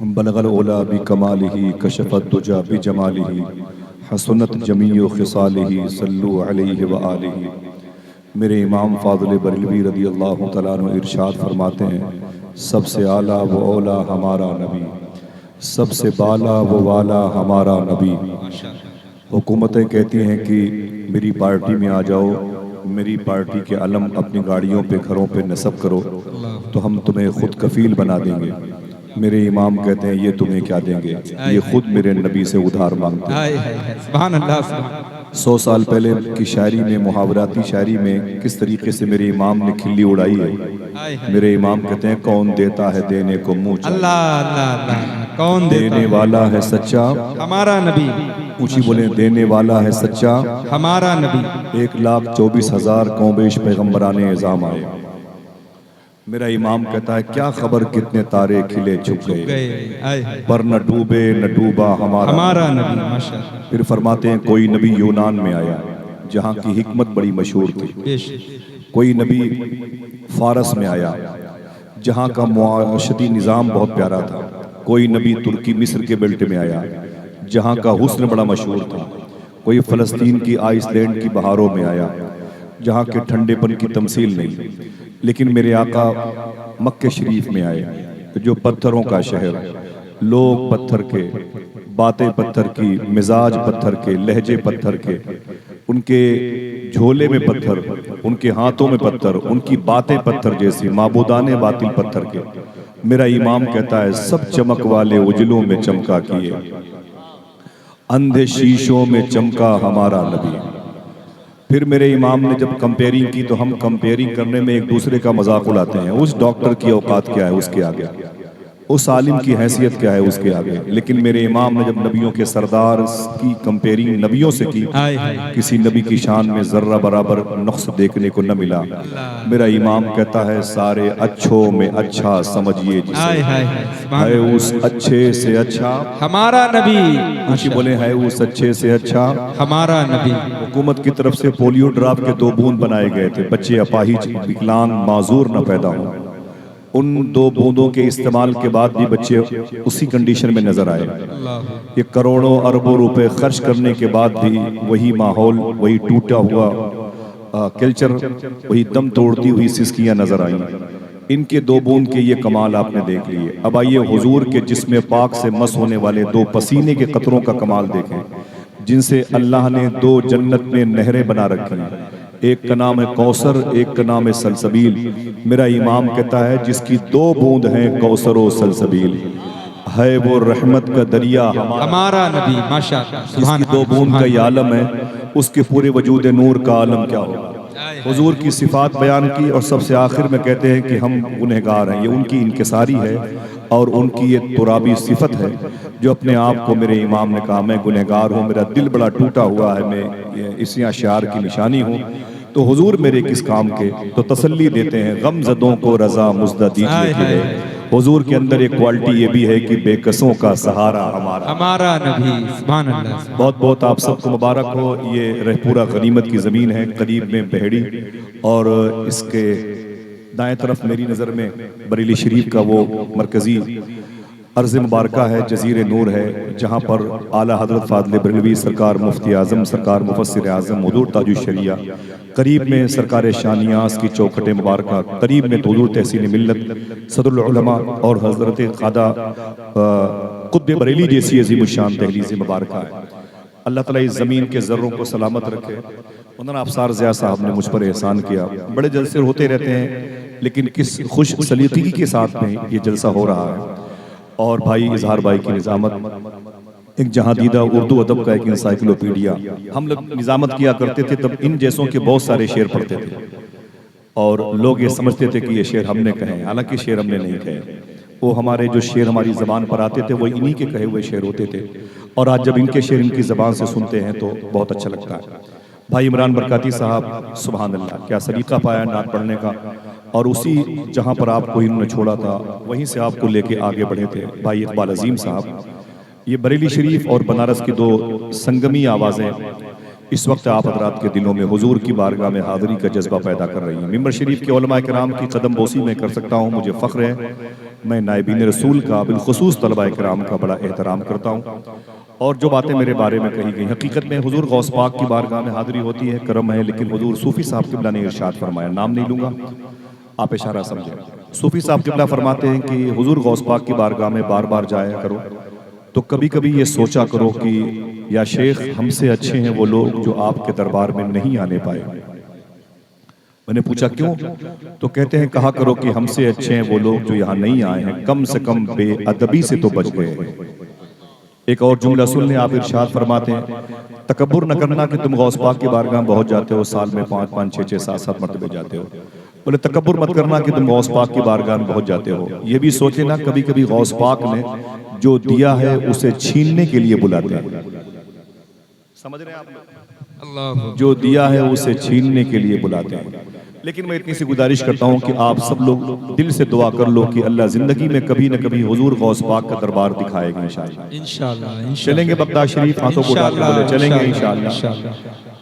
बलगल ओला बि कमालिही कशफत दुजा बि जमालिही हसनत जमीओ खिसालिही सल्लु अलैहि व आलिही। मेरे इमाम फ़ाज़िल बरेलवी रदी अल्लाह तआला अन्हु इरशाद फरमाते हैं, सबसे आला व औला हमारा नबी, सबसे बाला व वाला हमारा नबी। हुकूमतें कहती हैं कि मेरी पार्टी में आ जाओ, मेरी पार्टी के अलम अपनी गाड़ियों पे घरों पे नस्ब करो तो हम तुम्हें खुद कफील बना देंगे। मेरे इमाम कहते हैं ये तुम्हें क्या देंगे, ये खुद मेरे नबी से उधार मांगते हैं। सुभान अल्लाह। 100 साल पहले की शायरी में, मुहावराती शायरी में किस तरीके से मेरे इमाम ने खिल्ली उड़ाई है। मेरे इमाम कहते हैं कौन देता है देने को मुँह चाहिए, अल्लाह अल्लाह अल्लाह। कौन देने वाला है सच्चा, हमारा नबी। ऊंची बोले, देने वाला है सच्चा, हमारा नबी। 1,24,000 कौमेश पैगम्बराने निज़ाम आए। मेरा इमाम कहता है क्या खबर कितने तारे खिले छुप गए, पर न डूबे न डूबा हमारा नबी। माशाअल्लाह। फिर फरमाते हैं कोई नबी यूनान में आया जहाँ की हिकमत बड़ी मशहूर थी, कोई नबी फारस में आया जहाँ का मुआशती निज़ाम बहुत प्यारा था, कोई नबी तुर्की मिस्र के बेल्ट में आया जहाँ का हुस्न बड़ा मशहूर था, कोई फ़लस्तीन की आइसलैंड की बहारों में आया जहाँ के ठंडेपन की तमसील नहीं। लेकिन मेरे आका मक्के शरीफ में आए जो पत्थरों का शहर, लोग पत्थर के, बातें पत्थर की, मिजाज पत्थर के, लहजे पत्थर के, उनके झोले में पत्थर, उनके हाथों में पत्थर, उनकी बातें पत्थर जैसी, माबूदाने बातिल पत्थर के। मेरा इमाम कहता है सब चमक वाले उजलों में चमका किए, अंधे शीशों में चमका हमारा नबी। फिर मेरे इमाम ने जब कंपेयरिंग की तो हम कंपेयरिंग करने में एक दूसरे का मजाक उड़ाते हैं, उस डॉक्टर की औकात क्या है उसके आगे, उस आलिम की हैसियत क्या है उसके आगे। लेकिन मेरे इमाम ने जब नबियों के सरदार की कंपेयरिंग नबियों से की, किसी नबी की शान में जर्रा बराबर नुक्स देखने को न मिला। मेरा इमाम कहता है सारे अच्छों में अच्छा समझिए जिसे, है उस अच्छे से अच्छा हमारा नबी। कुछ बोले है उस अच्छे से अच्छा हमारा नबी। हुकूमत की तरफ से पोलियो ड्रॉप के 2 बूंद बनाए गए थे, बच्चे अपाहिज, विकलांग, माजूर न पैदा हों। उन 2 बूंदों के इस्तेमाल के बाद भी बच्चे उसी कंडीशन में नजर आए। ये करोड़ों अरबों रुपए खर्च करने के बाद भी वही माहौल, वही टूटा हुआ कल्चर, वही दम तोड़ती हुई सिस्कियां नजर आई। इनके 2 बूंद के ये कमाल आपने देख लिए। अब आइए हुजूर के जिस्म पाक से मस होने वाले 2 पसीने के कतरों का कमाल देखें, जिनसे अल्लाह ने 2 जन्नत में नहरें बना रखी हैं। एक का नाम है कौसर, एक का नाम है सलसबील। मेरा इमाम कहता है जिसकी 2 बूंद हैं कौसर और सलसबील, है वो रहमत का दरिया हमारा नबी। माशाअल्लाह। जिसकी 2 बूंद का ये आलम है, उसके पूरे वजूद नूर का आलम क्या होगा। हुजूर की सिफात बयान की और सबसे आखिर में कहते हैं कि हम गुनहगार हैं। ये उनकी इनकिसारी है और उनकी ये तुराबी सिफत है जो अपने आप को, मेरे इमाम ने कहा मैं गुनहगार हूँ, मेरा दिल बड़ा टूटा हुआ है, मैं इसी अशार की निशानी हूँ। तो हुजूर मेरे किस काम के, तो तसल्ली देते हैं गमजदों को रजा मुज़्दा दीजिए कि है। हुजूर के अंदर एक क्वालिटी ये भी है कि बेकसों का सहारा हमारा नबी। सुभान अल्लाह। बहुत बहुत आप सबको मुबारक हो। ये रहपुरा गनीमत की ज़मीन है, करीब में बहेड़ी, और इसके दाएं तरफ मेरी नज़र में बरेली शरीफ का वो मरकज़ी अर्ज़ मुबारका है, जज़ीर नूर है, जहाँ पर आला हज़रत फ़ाज़िल बरेलवी सरकार मुफ्ती आज़म, सरकार मुफस्सिर आज़म हुज़ूर ताजुश शरिया, करीब में सरकार शानियास की चौखटे मुबारका, करीब में हुज़ूर तहसीन मिल्लत सदरुल उलमा और हज़रत क़ादा क़ुत्ब बरेली जैसी अज़ीमुश्शान तहरीज़ मुबारका है। अल्लाह ताला इस ज़मीन के ज़र्रों को सलामत रखे। उन्होंने अफसार ज़िया साहब ने मुझ पर एहसान किया, बड़े जलसे होते रहते हैं लेकिन किस खुश सलीक़गी के साथ में ये जलसा हो रहा है। और भाई इजहार भाई की निज़ामत एक जहाँ दीदा उर्दू अदब का एक इंसाइक्लोपीडिया, हम लोग निज़ामत किया करते थे तब इन जैसों के बहुत सारे शेर पढ़ते थे और लोग ये समझते थे कि ये शेर हमने कहे, हालांकि शेर हमने नहीं कहे। वो हमारे जो शेर हमारी ज़बान पर आते थे वो इन्हीं के कहे हुए शेर होते थे, और आज जब इनके शेर इनकी ज़बान से सुनते हैं तो बहुत अच्छा लगता है। भाई इमरान बरकाती साहब, सुभान अल्लाह, क्या सलीका पाया नात पढ़ने का, और उसी जहाँ पर आपको इन्होंने छोड़ा था वहीं से आपको लेके आगे बढ़े थे। भाई इकबाल अजीम साहब, ये बरेली शरीफ और बनारस की 2 संगमी आवाज़ें इस वक्त आप हज़रात के दिलों में हुजूर की बारगाह में हाज़िरी का जज्बा पैदा कर रही हैं। मिंबर शरीफ के उलमा किराम की कदम बोसी में कर सकता हूँ, मुझे फ़ख्र है। मैं नायबीन रसूल का बिलखुसूस तलबा इकराम का बड़ा एहतराम करता हूँ। और जो बातें मेरे बारे में कही गई, हकीकत में हुजूर गौस पाक की बारगाह में हाज़िरी होती है, करम है, लेकिन हुजूर सूफ़ी साहब क़िबला ने इरशाद फरमाया, नाम नहीं लूँगा, आप इशारा समझें। सूफ़ी साहब क़िबला फरमाते हैं कि हुजूर गौस पाक की बारगाह में बार बार जाया करो तो कभी कभी ये सोचा करो कि या शेख, हमसे अच्छे हैं वो लोग जो आपके दरबार में नहीं आने पाए। मैंने पूछा क्यों? तो कहते हैं, कहा करो कि हमसे अच्छे हैं वो लोग जो यहाँ नहीं आए हैं, कम से कम बेअदबी से तो बच गए हैं। एक और जुमला सुन लें, आप इरशाद फरमाते हैं, तकब्बुर न करना कि तुम गौस पाक की बारगाह बहुत जाते हो, साल में 5-5, 6-6, 7-7 मरतबे जाते हो। बोले तकब्बुर मत करना कि तुम गौस पाक की बारगाह में बहुत जाते हो, ये भी सोचे ना कभी कभी गौस पाक ने जो दिया है उसे छीनने के लिए बुलाते हैं। समझ रहे हैं आप? अल्लाह जो दिया है उसे छीनने के लिए बुलाते हैं। लेकिन मैं इतनी सी गुजारिश करता हूँ कि आप सब लोग दिल से दुआ कर लो कि अल्लाह जिंदगी में कभी न कभी हुजूर गौस पाक का दरबार दिखाएगा इंशाअल्लाह। इंशाअल्लाह चलेंगे बगदाद शरीफ, हाथों को उठा के बोले चलेंगे इंशाअल्लाह।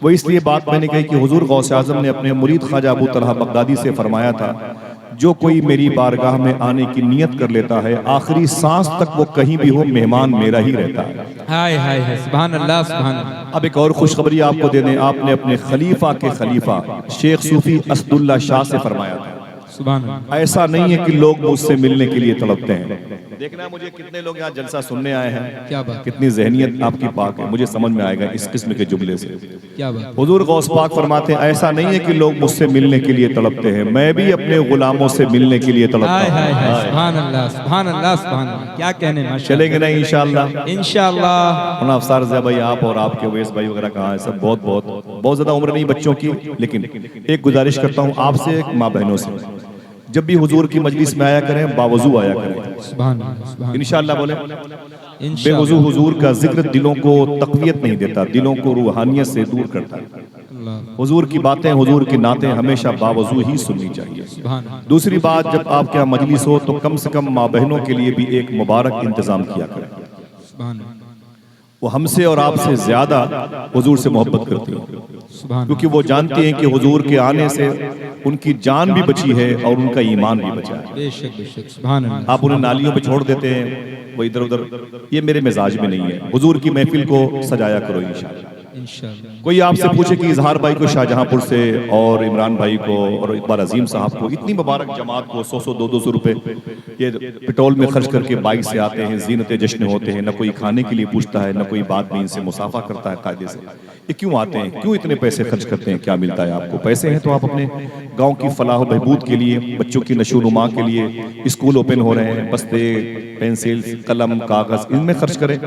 वो इसलिए बात मैंने कही कि हुजूर गौस आज़म ने अपने मुरीद ख्वाजा अबू तलहा बगदादी से फरमाया था, जो कोई मेरी बारगाह में आने की नियत कर लेता है, आखिरी सांस तक वो कहीं भी हो, मेहमान मेरा ही रहता है। हाय हाय हाय, सुभान अल्लाह सुभान अल्लाह। अब एक और खुशखबरी आपको दे दें, आपने अपने खलीफा के खलीफा शेख सूफी असदुल्ला शाह से फरमाया था, सुभान अल्लाह। ऐसा नहीं है कि लोग मुझसे मिलने के लिए तड़पते हैं। देखना मुझे कितने लोग यहाँ जलसा सुनने आए हैं, क्या बात, कितनी जहनियत आपकी पाक है, मुझे समझ में आएगा इस किस्म के जुमले से। क्या बात। हुजूर गौस पाक फरमाते हैं, ऐसा नहीं है कि लोग मुझसे मिलने के लिए तड़पते हैं, मैं भी अपने गुलामों से मिलने के लिए तड़पता हाय हाय हाय, हूँ। सुभान अल्लाह सुभान अल्लाह सुभान अल्लाह। क्या कहने, माशाअल्लाह। चलेंगे नहीं इंशाअल्लाह? इंशाअल्लाह। अफसार ज़िया भाई आप और आपके अवैस भाई वगैरह कहाँ हैं? सब बहुत ज़्यादा उम्र नहीं बच्चों की, लेकिन एक गुजारिश करता हूँ आपसे, माँ बहनों से, जब भी हुजूर की मजलिस में आया करें बावजू आया करें सुभान अल्लाह सुभान इंशाअल्लाह। बोले अल्लाह। बेवजू हुजूर का जिक्र दिलों को तक़वियत नहीं देता, दिलों को रूहानियत से दूर करता है। अल्लाह हुजूर की बातें, हुजूर की नातें हमेशा बावजू ही सुननी चाहिए। सुभान अल्लाह। दूसरी बात, जब आपके यहाँ मजलिस हो तो कम से कम माँ बहनों के लिए भी एक मुबारक इंतजाम किया करें। सुभान अल्लाह वो हमसे और आपसे ज्यादा हुजूर से मोहब्बत करती हैं, सुभान क्योंकि वो जानती हैं कि हुजूर के आने से उनकी जान भी बची है और उनका ईमान भी बचा है। बेशक बेशक, सुभान अल्लाह। आप उन्हें नालियों पे छोड़ देते हैं, वो इधर उधर, ये मेरे मिजाज में नहीं है। हुजूर की महफिल को सजाया करो इंशाअल्लाह। इंशाअल्लाह। कोई आपसे पूछे कि इजहार भाई को शाहजहांपुर से और इमरान भाई को और इकबाल अजीम साहब को, इतनी मुबारक जमात को 100-100, 200-200 रुपए ये पेट्रोल में खर्च करके बाइक से आते हैं, जीनत जश्न होते हैं, न कोई खाने के लिए पूछता है, न कोई बात भी इनसे मुसाफा करता है कायदे से। ये क्यों आते हैं, क्यों इतने पैसे खर्च करते हैं, क्या मिलता है आपको? पैसे हैं तो आप अपने गाँव की फलाह बहबूद के लिए, बच्चों की नशोनुमा के लिए, स्कूल ओपन हो रहे हैं, बस्ते, पेंसिल, कलम, कागज, इनमें खर्च करें।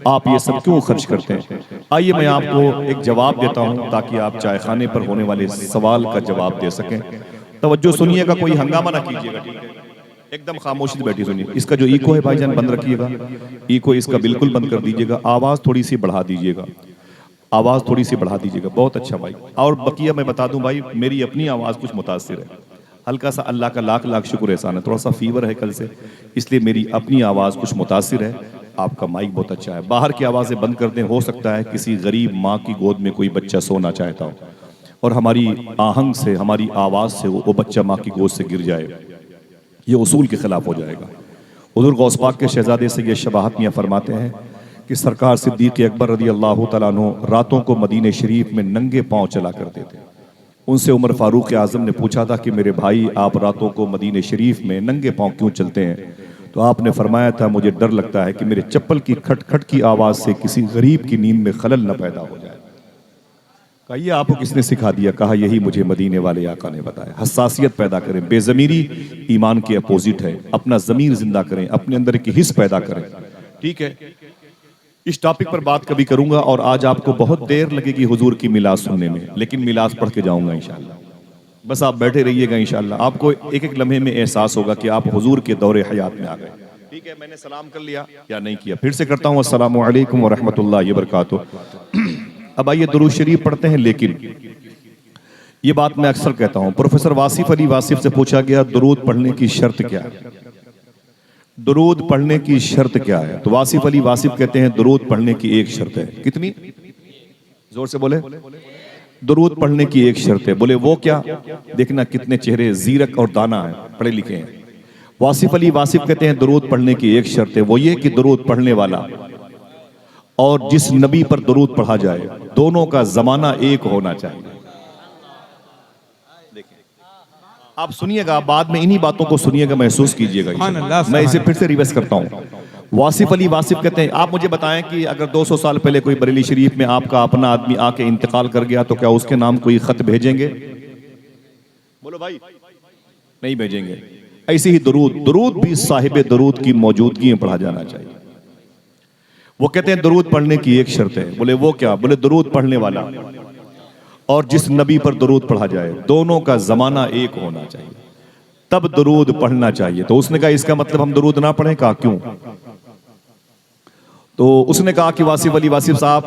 आप ये सब क्यों खर्च करते हैं? आइए मैं आपको एक जवाब देता हूं ताकि आप चाय खाने पर होने वाले सवाल का जवाब दे सकें। तवज्जो सुनिएगा, कोई हंगामा ना कीजिएगा, ठीक है? एकदम खामोशी से बैठी सुनिए। इसका जो इको है भाईजान बंद रखिएगा, इको इसका बिल्कुल बंद कर दीजिएगा, आवाज़ थोड़ी सी बढ़ा दीजिएगा, आवाज़ थोड़ी सी बढ़ा दीजिएगा, बहुत अच्छा भाई। और बकिया मैं बता दूं भाई, मेरी अपनी आवाज़ कुछ मुतासिर है, हल्का सा, अल्लाह का लाख लाख शुक्र एहसान है, थोड़ा सा फीवर है कल से, इसलिए मेरी अपनी आवाज़ कुछ मुतासिर है। आपका माइक बहुत अच्छा है, बाहर की आवाज़ें बंद कर दें, हो सकता है किसी गरीब माँ की गोद में कोई बच्चा सोना चाहता हो और हमारी आहंग से, हमारी आवाज़ से वो बच्चा माँ की गोद से गिर जाए, ये उसूल के खिलाफ हो जाएगा। हुज़ूर गौस पाक के शहज़ादे से ये शबाहत मियां फरमाते हैं कि सरकार सिद्दीक़ अकबर रज़ी अल्लाह तआला अन्हु रातों को मदीने शरीफ में नंगे पाँव चला करते थे। उनसे उमर फारूक आज़म ने पूछा था कि मेरे भाई, आप रातों को मदीने शरीफ में नंगे पाँव क्यों चलते हैं? तो आपने फरमाया था, मुझे डर लगता है कि मेरे चप्पल की खटखट की आवाज़ से किसी गरीब की नींद में खलल न पैदा हो जाए। कहा, ये आपको किसने सिखा दिया? कहा, यही मुझे मदीने वाले आका ने बताया। हसासियत पैदा करें, बेज़मीरी ईमान के अपोजिट है, अपना ज़मीर जिंदा करें, अपने अंदर की हिस्स पैदा करें, ठीक है? इस टॉपिक पर बात कभी करूंगा और आज आपको बहुत देर लगेगी हुजूर की मिलाद सुनने में, लेकिन मिलाद पढ़ के जाऊंगा इंशाअल्लाह। बस आप बैठे रहिएगा इंशाअल्लाह, आपको एक एक लम्हे में एहसास होगा कि आप हुजूर के दौरे हयात में आ गए। ठीक है, मैंने सलाम कर लिया या नहीं किया? फिर से करता हूँ, अस्सलामु अलैकुम व रहमतुल्लाहि व बरकातुहू। अब आइए दुरूद शरीफ पढ़ते हैं, लेकिन ये बात मैं अक्सर कहता हूँ। प्रोफेसर वासिफ अली वासिफ से पूछा गया, दुरूद पढ़ने की शर्त क्या है? दुरूद पढ़ने की शर्त क्या है? तो वासिफ अली वासिफ कहते हैं, दुरूद पढ़ने की एक शर्त है। कितनी? जोर से बोले। दुरूद पढ़ने की एक शर्त है। बोले वो क्या? देखना कितने चेहरे जीरक और दाना है, पढ़े लिखे हैं। वासिफ अली वासिफ कहते हैं दरूद पढ़ने की एक शर्त है, वो ये कि दरूद पढ़ने वाला और जिस नबी पर दरूद पढ़ा जाए दोनों का जमाना एक होना चाहिए। आप सुनिएगा, बाद में इन्हीं बातों को सुनिएगा, महसूस कीजिएगा। मैं इसे फिर से रिवर्स करता हूं। वासिफ अली वासिफ कहते हैं, आप मुझे बताएं कि अगर 200 साल पहले कोई बरेली शरीफ में आपका अपना आदमी आके इंतकाल कर गया तो क्या उसके नाम कोई खत भेजेंगे? बोलो भाई, नहीं भेजेंगे। ऐसे ही दरूद भी साहिब दरूद की मौजूदगी में पढ़ा जाना चाहिए। वो कहते हैं दरूद पढ़ने की एक शर्त है। बोले वो क्या? बोले दरूद पढ़ने वाला और जिस नबी पर दरूद पढ़ा जाए दोनों का जमाना एक होना चाहिए, तब दरूद पढ़ना चाहिए। तो उसने कहा इसका मतलब हम दरूद ना पढ़ें? कहा क्यों? तो उसने कहा कि वासिफ अली वासिफ साहब,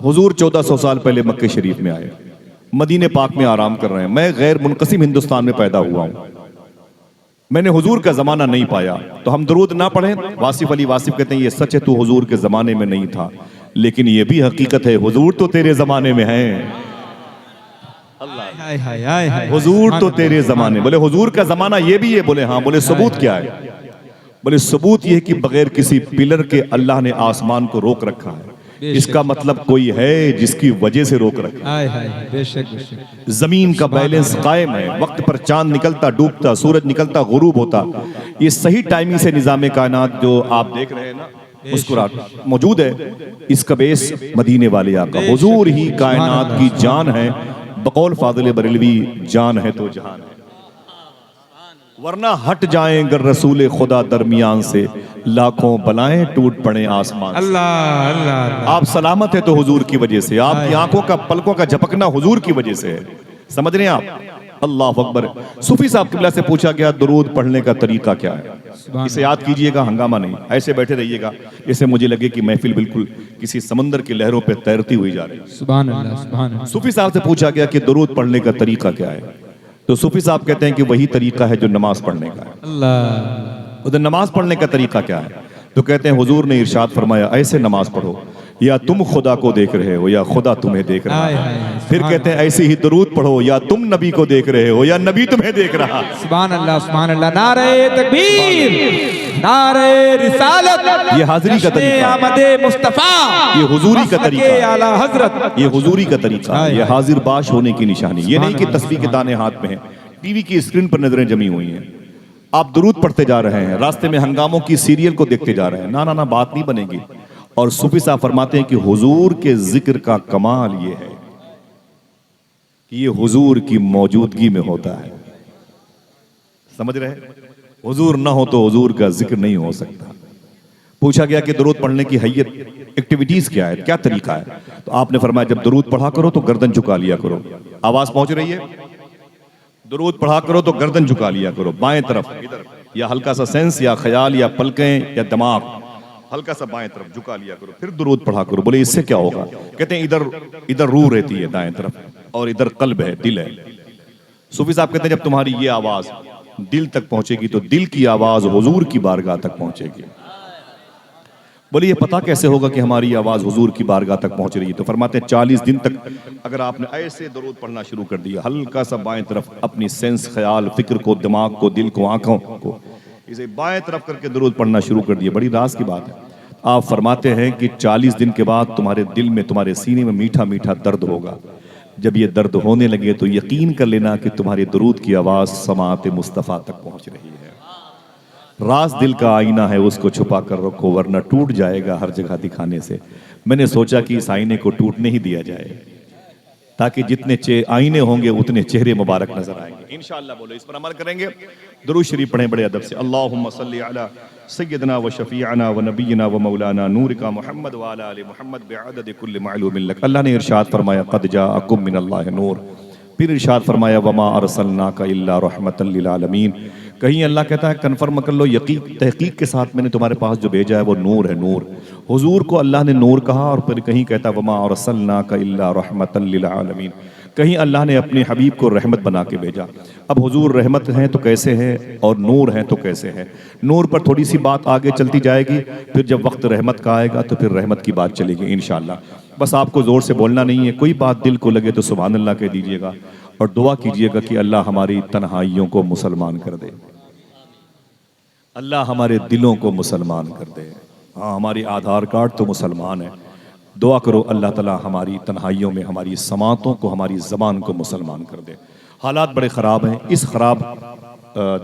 हुजूर 1400 साल पहले मक्के शरीफ में आए, मदीने पाक में आराम कर रहे हैं। मैं गैर मुनक़सिम हिंदुस्तान में पैदा हुआ हूं, मैंने हुजूर का जमाना नहीं पाया, तो हम दरूद ना पढ़ें? वासिफ अली वासिफ कहते हैं ये सच है, तू हुजूर के जमाने में नहीं था, लेकिन ये भी हकीकत है हुजूर तो तेरे जमाने में हैं। हुजूर तो तेरे जमाने। बोले हुजूर का जमाना ये भी है? बोले हाँ। बोले सबूत क्या है? बोले सबूत ये कि बगैर किसी पिलर के अल्लाह ने आसमान को रोक रखा है। इसका मतलब कोई है जिसकी वजह से रोक रखा है। बेशक। जमीन का बैलेंस कायम है, वक्त पर चांद निकलता डूबता, सूरज निकलता गुरूब होता, ये सही टाइमिंग से निजाम कायनात जो आप देख रहे हैं ना मुस्कुराहट मौजूद है। इसका बेस मदीने वाले आका हुजूर ही कायनात की जान है। बकौल फादिल बरेलवी जान है तो जहान है, वरना हट जाएं अगर रसूल खुदा दरमियान से, लाखों बलाएं टूट पड़े आसमान। अल्लाह अल्लाह। आप सलामत है तो हुजूर की वजह से, आपकी आंखों का पलकों का झपकना हुजूर की वजह से है। समझ रहे हैं आप? अल्लाह अकबर। सूफी साहब किबला से पूछा गया दरूद पढ़ने का तरीका क्या है? इसे याद कीजिएगा, हंगामा नहीं, ऐसे बैठे रहिएगा जैसे मुझे लगे कि महफिल बिल्कुल किसी समंदर की लहरों पे तैरती हुई जा रही है। सुभान अल्लाह सुभान अल्लाह। सूफी साहब से पूछा गया कि दरूद पढ़ने का तरीका क्या है? तो सूफी साहब कहते हैं कि वही तरीका है जो नमाज पढ़ने का है। अल्लाह। उधर नमाज पढ़ने का तरीका क्या है? तो कहते हैं हुजूर ने इरशाद फरमाया ऐसे नमाज पढ़ो या तुम खुदा को देख रहे हो या खुदा तुम्हें देख रहा है। फिर कहते हैं ऐसे ही दरूद पढ़ो या तुम नबी को देख रहे हो या नबी तुम्हें देख रहा। सुभान अल्लाह सुभान अल्लाह। नारे तकबीर, नारे रिसालत, ये हाजिरी का तरीका, आमदे मुस्तफा, ये हुजूरी का तरीका, आला हजरत, ये हुजूरी का तरीका, ये हाजिर बाश होने की निशानी। ये नहीं कि तस्बीह के दाने हाथ में है, टीवी की स्क्रीन पर नजरें जमी हुई हैं, आप दरूद पढ़ते जा रहे हैं, रास्ते में हंगामों की सीरियल को देखते जा रहे हैं। ना ना ना, बात नहीं बनेगी। और सूफी साहब फरमाते हैं कि हुजूर के जिक्र का कमाल ये है कि ये हुजूर की मौजूदगी में होता है। समझ रहे हैं? हुजूर ना हो तो हुजूर का जिक्र नहीं हो सकता। पूछा गया कि दरूद पढ़ने की हैयत, एक्टिविटीज क्या है, क्या तरीका है? तो आपने फरमाया जब दरूद पढ़ा करो तो गर्दन झुका लिया करो। आवाज पहुंच रही है? दरूद पढ़ा करो तो गर्दन झुका लिया करो, बाएं तरफ इधर, या हल्का सा सेंस या ख्याल या पलकें या दिमाग हल्का सा बाएं तरफ झुका लिया करो, फिर दरूद पढ़ा करो। बोले इससे क्या होगा? कहते हैं इधर रूह रहती है दाएं तरफ और इधर कल्ब है, दिल है। सूफी साहब कहते हैं जब तुम्हारी ये आवाज दिल तक पहुंचेगी तो दिल की आवाज हुजूर की बारगाह तक पहुंचेगी। बोले ये पता कैसे होगा कि हमारी आवाज हुजूर की बारगाह तक पहुंच रही है? तो फरमाते हैं 40 दिन तक अगर आपने ऐसे दरूद पढ़ना शुरू कर दिया, हल्का सा बाएं तरफ अपनी सेंस, ख्याल, फिक्र को, दिमाग को, दिल को, आंखों को इसे बाएं तरफ करके दरूद पढ़ना शुरू कर दिया, बड़ी राज की बात है। आप फरमाते हैं कि 40 दिन के बाद तुम्हारे दिल में, तुम्हारे सीने में मीठा मीठा दर्द होगा। जब ये दर्द होने लगे तो यकीन कर लेना कि तुम्हारी दरूद की आवाज समात मुस्तफ़ा तक पहुंच रही है। राज दिल का आईना है, उसको छुपा कर रखो वरना टूट जाएगा हर जगह दिखाने से। मैंने सोचा कि इस आईने को टूटने ही दिया जाए ताकि जितने आईने होंगे उतने चेहरे मुबारक नजर आएंगे। इंशाअल्लाह बोलो, इस पर अमल करेंगे। दरूद शरीफ पढ़ें बड़े अदब से। अल्लाहुम्मा सल्ली अला सय्यदना व शफीअना व नबीना व मौलाना नूर का मोहम्मद व अला आलि मोहम्मद बिअदद कुल्ल मालूमिन लक। अल्लाह ने इरशाद फरमाया क़द जाअकुम मिनल्लाहि नूर। फिर इरशाद फरमाया वमा अरसलनाका इल्ला रहमतल लिल आलमीन। कहीं अल्लाह कहता है कन्फर्म कर लो, यकीन तहकीक के साथ मैंने तुम्हारे पास जो भेजा है वो नूर है, नूर। हुजूर को अल्लाह ने नूर कहा और फिर कहीं कहता वमा अरसलनाका इल्ला रहमतल लिल आलमीन। कहीं अल्लाह ने अपने हबीब को रहमत बना के भेजा। अब हुजूर रहमत हैं तो कैसे हैं और नूर हैं तो कैसे हैं? नूर पर थोड़ी सी बात आगे चलती जाएगी, फिर जब वक्त रहमत का आएगा तो फिर रहमत की बात चलेगी इंशाअल्लाह। बस आपको ज़ोर से बोलना नहीं है, कोई बात दिल को लगे तो सुभान अल्लाह कह दीजिएगा और दुआ कीजिएगा कि अल्लाह हमारी तन्हाइयों को मुसलमान कर दे। अल्लाह हमारे दिलों को मुसलमान कर दे। हाँ, हमारी आधार कार्ड तो मुसलमान है, दुआ करो अल्लाह ताला हमारी तन्हाइयों में हमारी समातों को, हमारी ज़बान को मुसलमान कर दे। हालात बड़े ख़राब हैं। इस ख़राब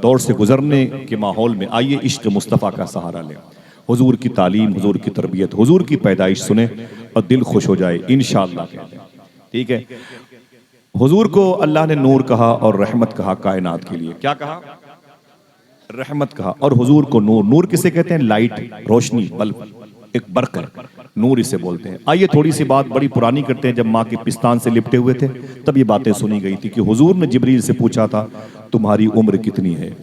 दौर से गुज़रने के माहौल में आइए इश्क़ मुस्तफ़ा का सहारा लें। हुजूर की तालीम, हुजूर की तरबियत, हुजूर की पैदाइश सुने और दिल खुश हो जाए इंशाअल्लाह कहते हैं। ठीक है, हुजूर को अल्लाह ने नूर कहा और रहमत कहा कायनात के लिए। क्या कहा? रहमत कहा। और हुजूर को नूर। नूर किसे कहते हैं? लाइट, रोशनी, बल्ब, एक बर्क है, नूर इसे बोलते हैं। आइए थोड़ी सी बात बड़ी पुरानी करते हैं। जब माँ के पिस्तान से लिपटे हुए थे तब ये बातें सुनी गई थी कि हुजूर ने जिब्रील से पूछा था तुम्हारी उम्र कितनी है।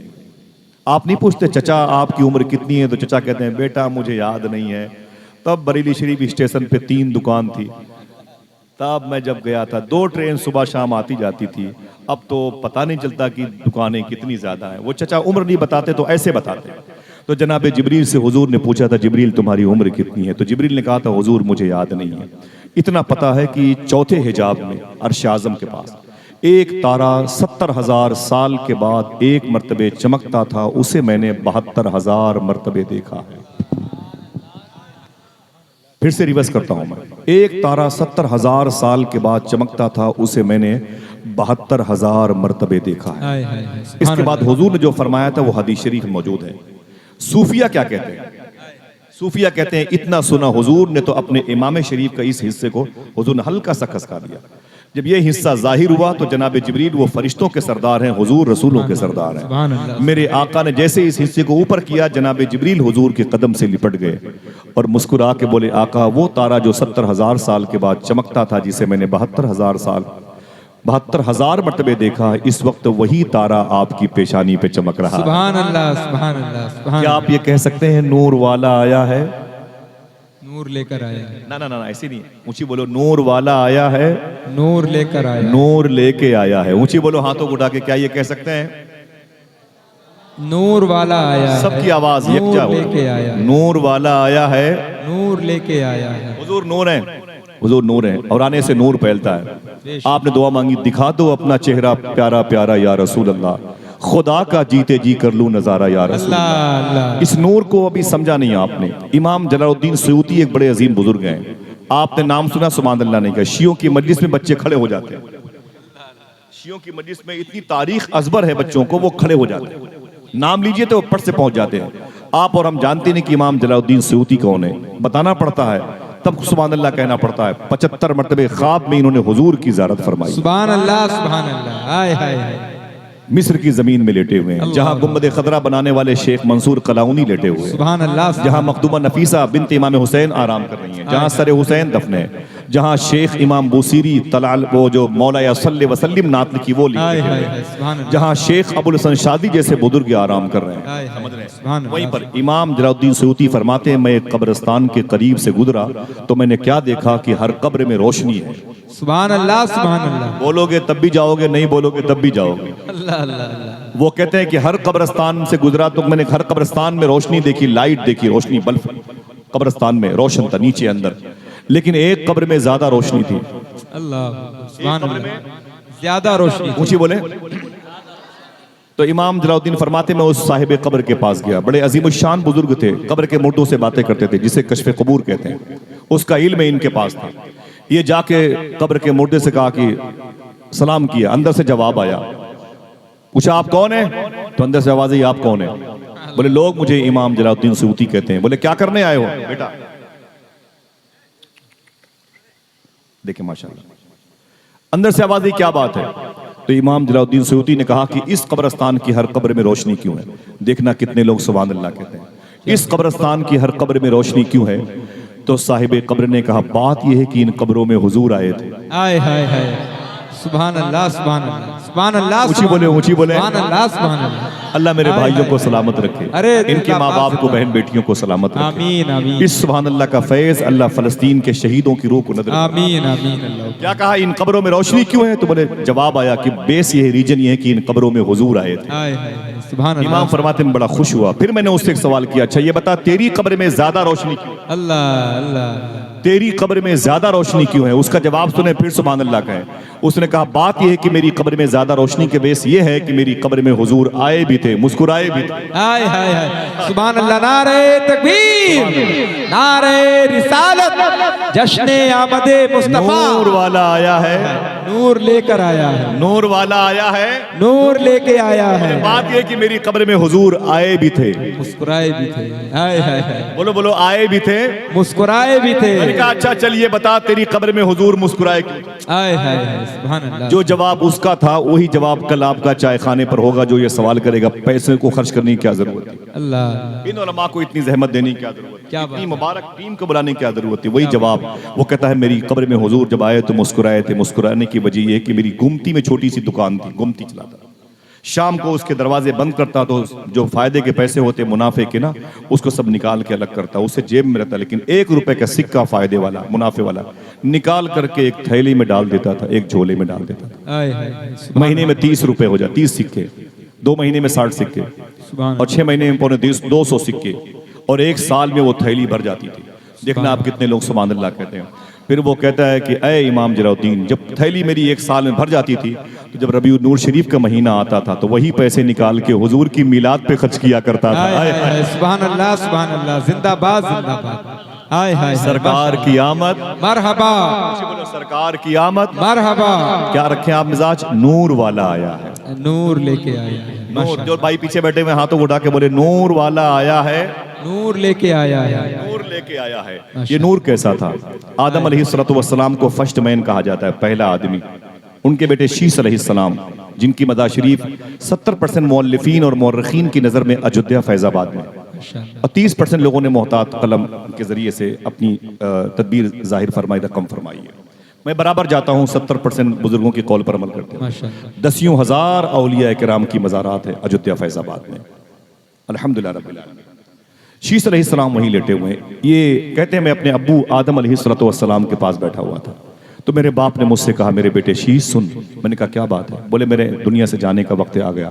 आप नहीं पूछते चचा आपकी उम्र कितनी है, तो चचा कहते हैं बेटा मुझे याद नहीं है। तब बरेली शरीफ स्टेशन पे 3 दुकान थी, तब मैं जब गया था 2 ट्रेन सुबह शाम आती जाती थी। अब तो पता नहीं चलता कि दुकानें कितनी ज़्यादा हैं। वो चचा उम्र नहीं बताते तो ऐसे बताते। तो जनाब जिब्रील से हुजूर ने पूछा था जिब्रील तुम्हारी उम्र कितनी है, तो जिब्रील ने कहा था हुजूर मुझे याद नहीं है। इतना पता है कि चौथे हिजाब में अर्श आज़म के पास एक तारा 70,000 साल के बाद एक मर्तबे चमकता था, उसे मैंने 72,000 मर्तबे देखा है। फिर से रिवर्स करता हूं मैं। एक तारा 70,000 साल के बाद चमकता था, उसे मैंने 72,000 मर्तबे देखा है। इसके बाद हुजूर ने जो फरमाया था वो हदीस शरीफ मौजूद है। सूफिया क्या कहते हैं? सूफिया कहते हैं इतना सुना हुजूर ने तो अपने इमाम शरीफ का इस हिस्से को हुजूर ने हल्का सा खसका दिया। जब ये हिस्सा जाहिर हुआ तो जनाब जिब्रील वो फरिश्तों के सरदार हैं, हुजूर रसूलों के सरदार हैं। मेरे आका ने जैसे इस हिस्से को ऊपर किया, जनाब जिब्रील हुजूर के कदम से लिपट गए और मुस्कुरा के बोले आका वो तारा जो 70,000 साल के बाद चमकता था, जिसे मैंने 72,000 मर्तबे देखा, इस वक्त वही तारा आपकी पेशानी पे चमक रहा है। सुभान अल्लाह, सुभान अल्लाह, सुभान। क्या आप ये कह सकते हैं नूर वाला आया है? नूर लेकर आया है। ना ना ना ऐसी नहीं, ऊंची बोलो नूर वाला आया है, नूर लेकर आया, नूर लेके आया है। ऊंची बोलो हाथों को उठा के। क्या ये कह सकते हैं नूर वाला आया है? सबकी आवाज यकजा हो, लेके आया है। नूर वाला आया है, नूर लेके आया है। हुजूर नूर है, हुजूर नूर है और आने से नूर फैलता है। आपने दुआ मांगी दिखा दो अपना चेहरा प्यारा प्यारा या रसूल अल्लाह, खुदा का जीते जी कर लूं नजारा या रसूल अल्लाह। इस नूर को अभी समझा नहीं आपने। इमाम जलालुद्दीन सयूती एक बड़े अजीम बुजुर्ग हैं, आपने नाम सुना? सुभान अल्लाह नहीं कहा। शियों की मजलिस में बच्चे खड़े हो जाते हैं, शियों की मजलिस में इतनी तारीख अजबर है बच्चों को, वो खड़े हो जाते हैं। नाम लीजिए तो फट से पहुंच जाते हैं। आप और हम जानते नहीं कि इमाम जलालुद्दीन सयूती कौन है, बताना पड़ता है तब सुभान अल्लाह कहना पड़ता है। 75 मर्तबे ख्वाब में इन्होंने हुजूर की ज़ियारत फरमाई। सुभान अल्लाह, सुभान अल्लाह। हाय हाय हाय। मिस्र की जमीन में लेटे हुए हैं, जहां गुम्बद खदरा बनाने वाले शेख मंसूर कलाउनी लेटे हुए हैं। सुभान अल्लाह। जहां मखदूमा नफीसा बिनत इमाम हुसैन आराम कर रही हैं, जहां सर हुसैन दफन है, जहां शेख इमाम बुसीरी तलाल वो जो मौलाया सल्ले वसल्लिम नात लिखी वो लिखी, जहां शेख अबुल हसन शादी जैसे बुजुर्ग आराम कर रहे हैं, समझ रहे हैं। वहीं पर इमाम जलालुद्दीन सयूती फरमाते हैं मैं एक कब्रिस्तान के करीब से गुजरा तो मैंने क्या देखा कि हर कब्र में रोशनी है। सुभान अल्लाह, सुभान अल्लाह। बोलोगे तब भी जाओगे, नहीं बोलोगे तब भी जाओगे। अल्लाह अल्लाह। वो कहते हैं कि हर कब्रिस्तान से गुजरा तो मैंने हर कब्रिस्तान में रोशनी देखी, लाइट देखी, रोशनी बल्ब कब्रिस्तान में रोशन था नीचे अंदर, लेकिन एक कब्र में ज्यादा रोशनी थी। अल्लाह, सुभान अल्लाह, ज्यादा रोशनी। ऊंची बोले। तो इमाम जलालुद्दीन फरमाते मैं उस साहिब कब्र के पास गया, बड़े अजीमुशान बुजुर्ग थे, कब्र के मुर्दों से बातें करते थे, जिसे कश्फ कबूर कहते हैं, उसका इल्म इनके पास था। ये जाके कब्र के मुर्दे से कहा कि सलाम किया, अंदर से जवाब आया, पूछा आप कौन है? तो अंदर से आवाज आई आप कौन है? बोले लोग मुझे इमाम जलालुद्दीन सयूती कहते हैं। बोले क्या करने आए हो बेटा? देखिए माशाल्लाह, अंदर से आवाज आई क्या बात है? तो इमाम जलालुद्दीन सयूती ने कहा कि इस कब्रिस्तान की हर कब्र में रोशनी क्यों है? देखना कितने लोग सुभान अल्लाह कहते हैं। इस कब्रिस्तान की हर कब्र में रोशनी क्यों है? तो साहिब कब्र ने कहा बात यह है कि इन कब्रों में हुजूर आए थे। हाय हाय हाय। सुभान अल्लाह, सुभान अल्लाह, सुभान अल्लाह। ऊंची बोले, ऊंची बोले। सुभान अल्लाह, सुभान अल्लाह। अल्लाह मेरे भाइयों को सलामत रखे, इनके माँ बाप को, बहन बेटियों को सलामत रखे। आमीन आमीन। इस सुभान अल्लाह का फैज अल्लाह फलस्तीन के शहीदों की रूह को नजर। आमीन आमीन अल्लाह। क्या कहा इन कब्रों में रोशनी क्यों है? तो बोले जवाब आया कि बेस ये रीजन ये है कि इन कब्रों में हुजूर आए थे। हाय हाय, सुभान अल्लाह। इमाम फरमाते में बड़ा खुश हुआ। फिर मैंने उससे एक सवाल किया, अच्छा ये बता तेरी कब्र में ज्यादा रोशनी क्यों? अल्लाह अल्लाह। तेरी कब्र में ज्यादा रोशनी क्यों है? उसका जवाब सुने फिर सुभान अल्लाह का है। उसने कहा बात यह है कि मेरी कब्र में ज्यादा रोशनी के बेस ये है कि मेरी कब्र में हुजूर आए भी थे, मुस्कुराए भी थे। हाय हाय हाय, सुभान अल्लाह, नारे तकबीर, नारे रिसालत, जश्ने आमदे मुस्तफा। नूर वाला आया है, नूर लेकर आया है, नूर वाला आया है, नूर लेके आया है। बात यह कि मेरी कब्र में हुजूर आए भी थे, मुस्कुराए भी थे। हाय हाय हाय, बोलो बोलो, आए भी थे, मुस्कुराए भी थे। मैंने कहा अच्छा चलिए बता तेरी कब्र में हुजूर मुस्कुराए क्यों? हाय हाय हाय, सुभान अल्लाह। जो जवाब उसका था वही जवाब कल आपका चाय खाने पर होगा। जो ये सवाल करेगा पैसे को खर्च करने की क्या जरूरत है, अल्लाह, इन उलमा को इतनी जहमत देने की क्या जरूरत है, क्या इतनी मुबारक टीम को बुलाने की क्या जरूरत है? वही जवाब वो कहता है मेरी कब्र में हुजूर जब आए तो मुस्कुराए थे। मुस्कुराने की वजह यह कि मेरी गुमती में छोटी सी दुकान थी, गुमती चलाता, शाम को उसके दरवाजे बंद करता तो जो फायदे के पैसे होते मुनाफे के ना, उसको सब निकाल के अलग करता, उससे जेब में रहता, लेकिन 1 रुपए का सिक्का फायदे वाला मुनाफे वाला निकाल करके एक थैली में डाल देता था, एक झोले में डाल देता था। हाय हाय हाय, सुभान महीने में 30 रुपए हो जाए, 30 सिक्के, 2 महीने में 60 सिक्के, सुभान और 6 महीने में पौने 200 सिक्के, और 1 साल में वो थैली भर जाती थी। देखना आप कितने लोग सुभान अल्लाह कहते हैं। फिर वो कहता है कि ऐ इमाम जलाउद्दीन, जब थैली मेरी 1 साल में भर जाती थी तो जब रबीउन नूर शरीफ का महीना आता था तो वही पैसे निकाल के हुजूर की मिलाद पे खर्च किया करता था। हाय हाय हाय, सुभान अल्लाह, सुभान अल्लाह, जिंदाबाद जिंदाबाद। हाय हाय, सरकार की आमद, मरहबा, बोलो सरकार की आमद, मरहबा। क्या रखे आप मिजाज, नूर वाला आया है, नूर लेके आया है, नूर। जो भाई पीछे बैठे हुए हाथों को उठा के बोले नूर वाला आया है, नूर लेके आया है, नूर लेके आया है। ये नूर कैसा था? आदम अलैहिस्सलाम को फर्स्ट मैन कहा जाता है, पहला आदमी। उनके बेटे शीस अलैहिस्सलाम, जिनकी मदा शरीफ 70% मौल्लिफीन और मौर्रिखीन की नज़र में अयोध्या फैजाबाद में, और 30% लोगों ने मोहतात कलम के जरिए से अपनी तदबीर जाहिर फरमाई, रकम फरमाई है। मैं बराबर जाता हूँ, 70% बुजुर्गों की कॉल पर अमल करते हैं। 10 हज़ार औलिया किराम की मज़ारात है अयोध्या फैजाबाद में, अल्हम्दुलिल्लाह रब्बिल आलमीन। शीस अलैहिस्सलाम वहीं लेटे हुए हैं। ये कहते हैं मैं अपने अब्बू आदम अलैहिस्सलाम के पास बैठा हुआ था तो मेरे बाप ने मुझसे कहा मेरे बेटे शीस सुन। मैंने कहा क्या बात है? बोले मेरे दुनिया से जाने का वक्त आ गया,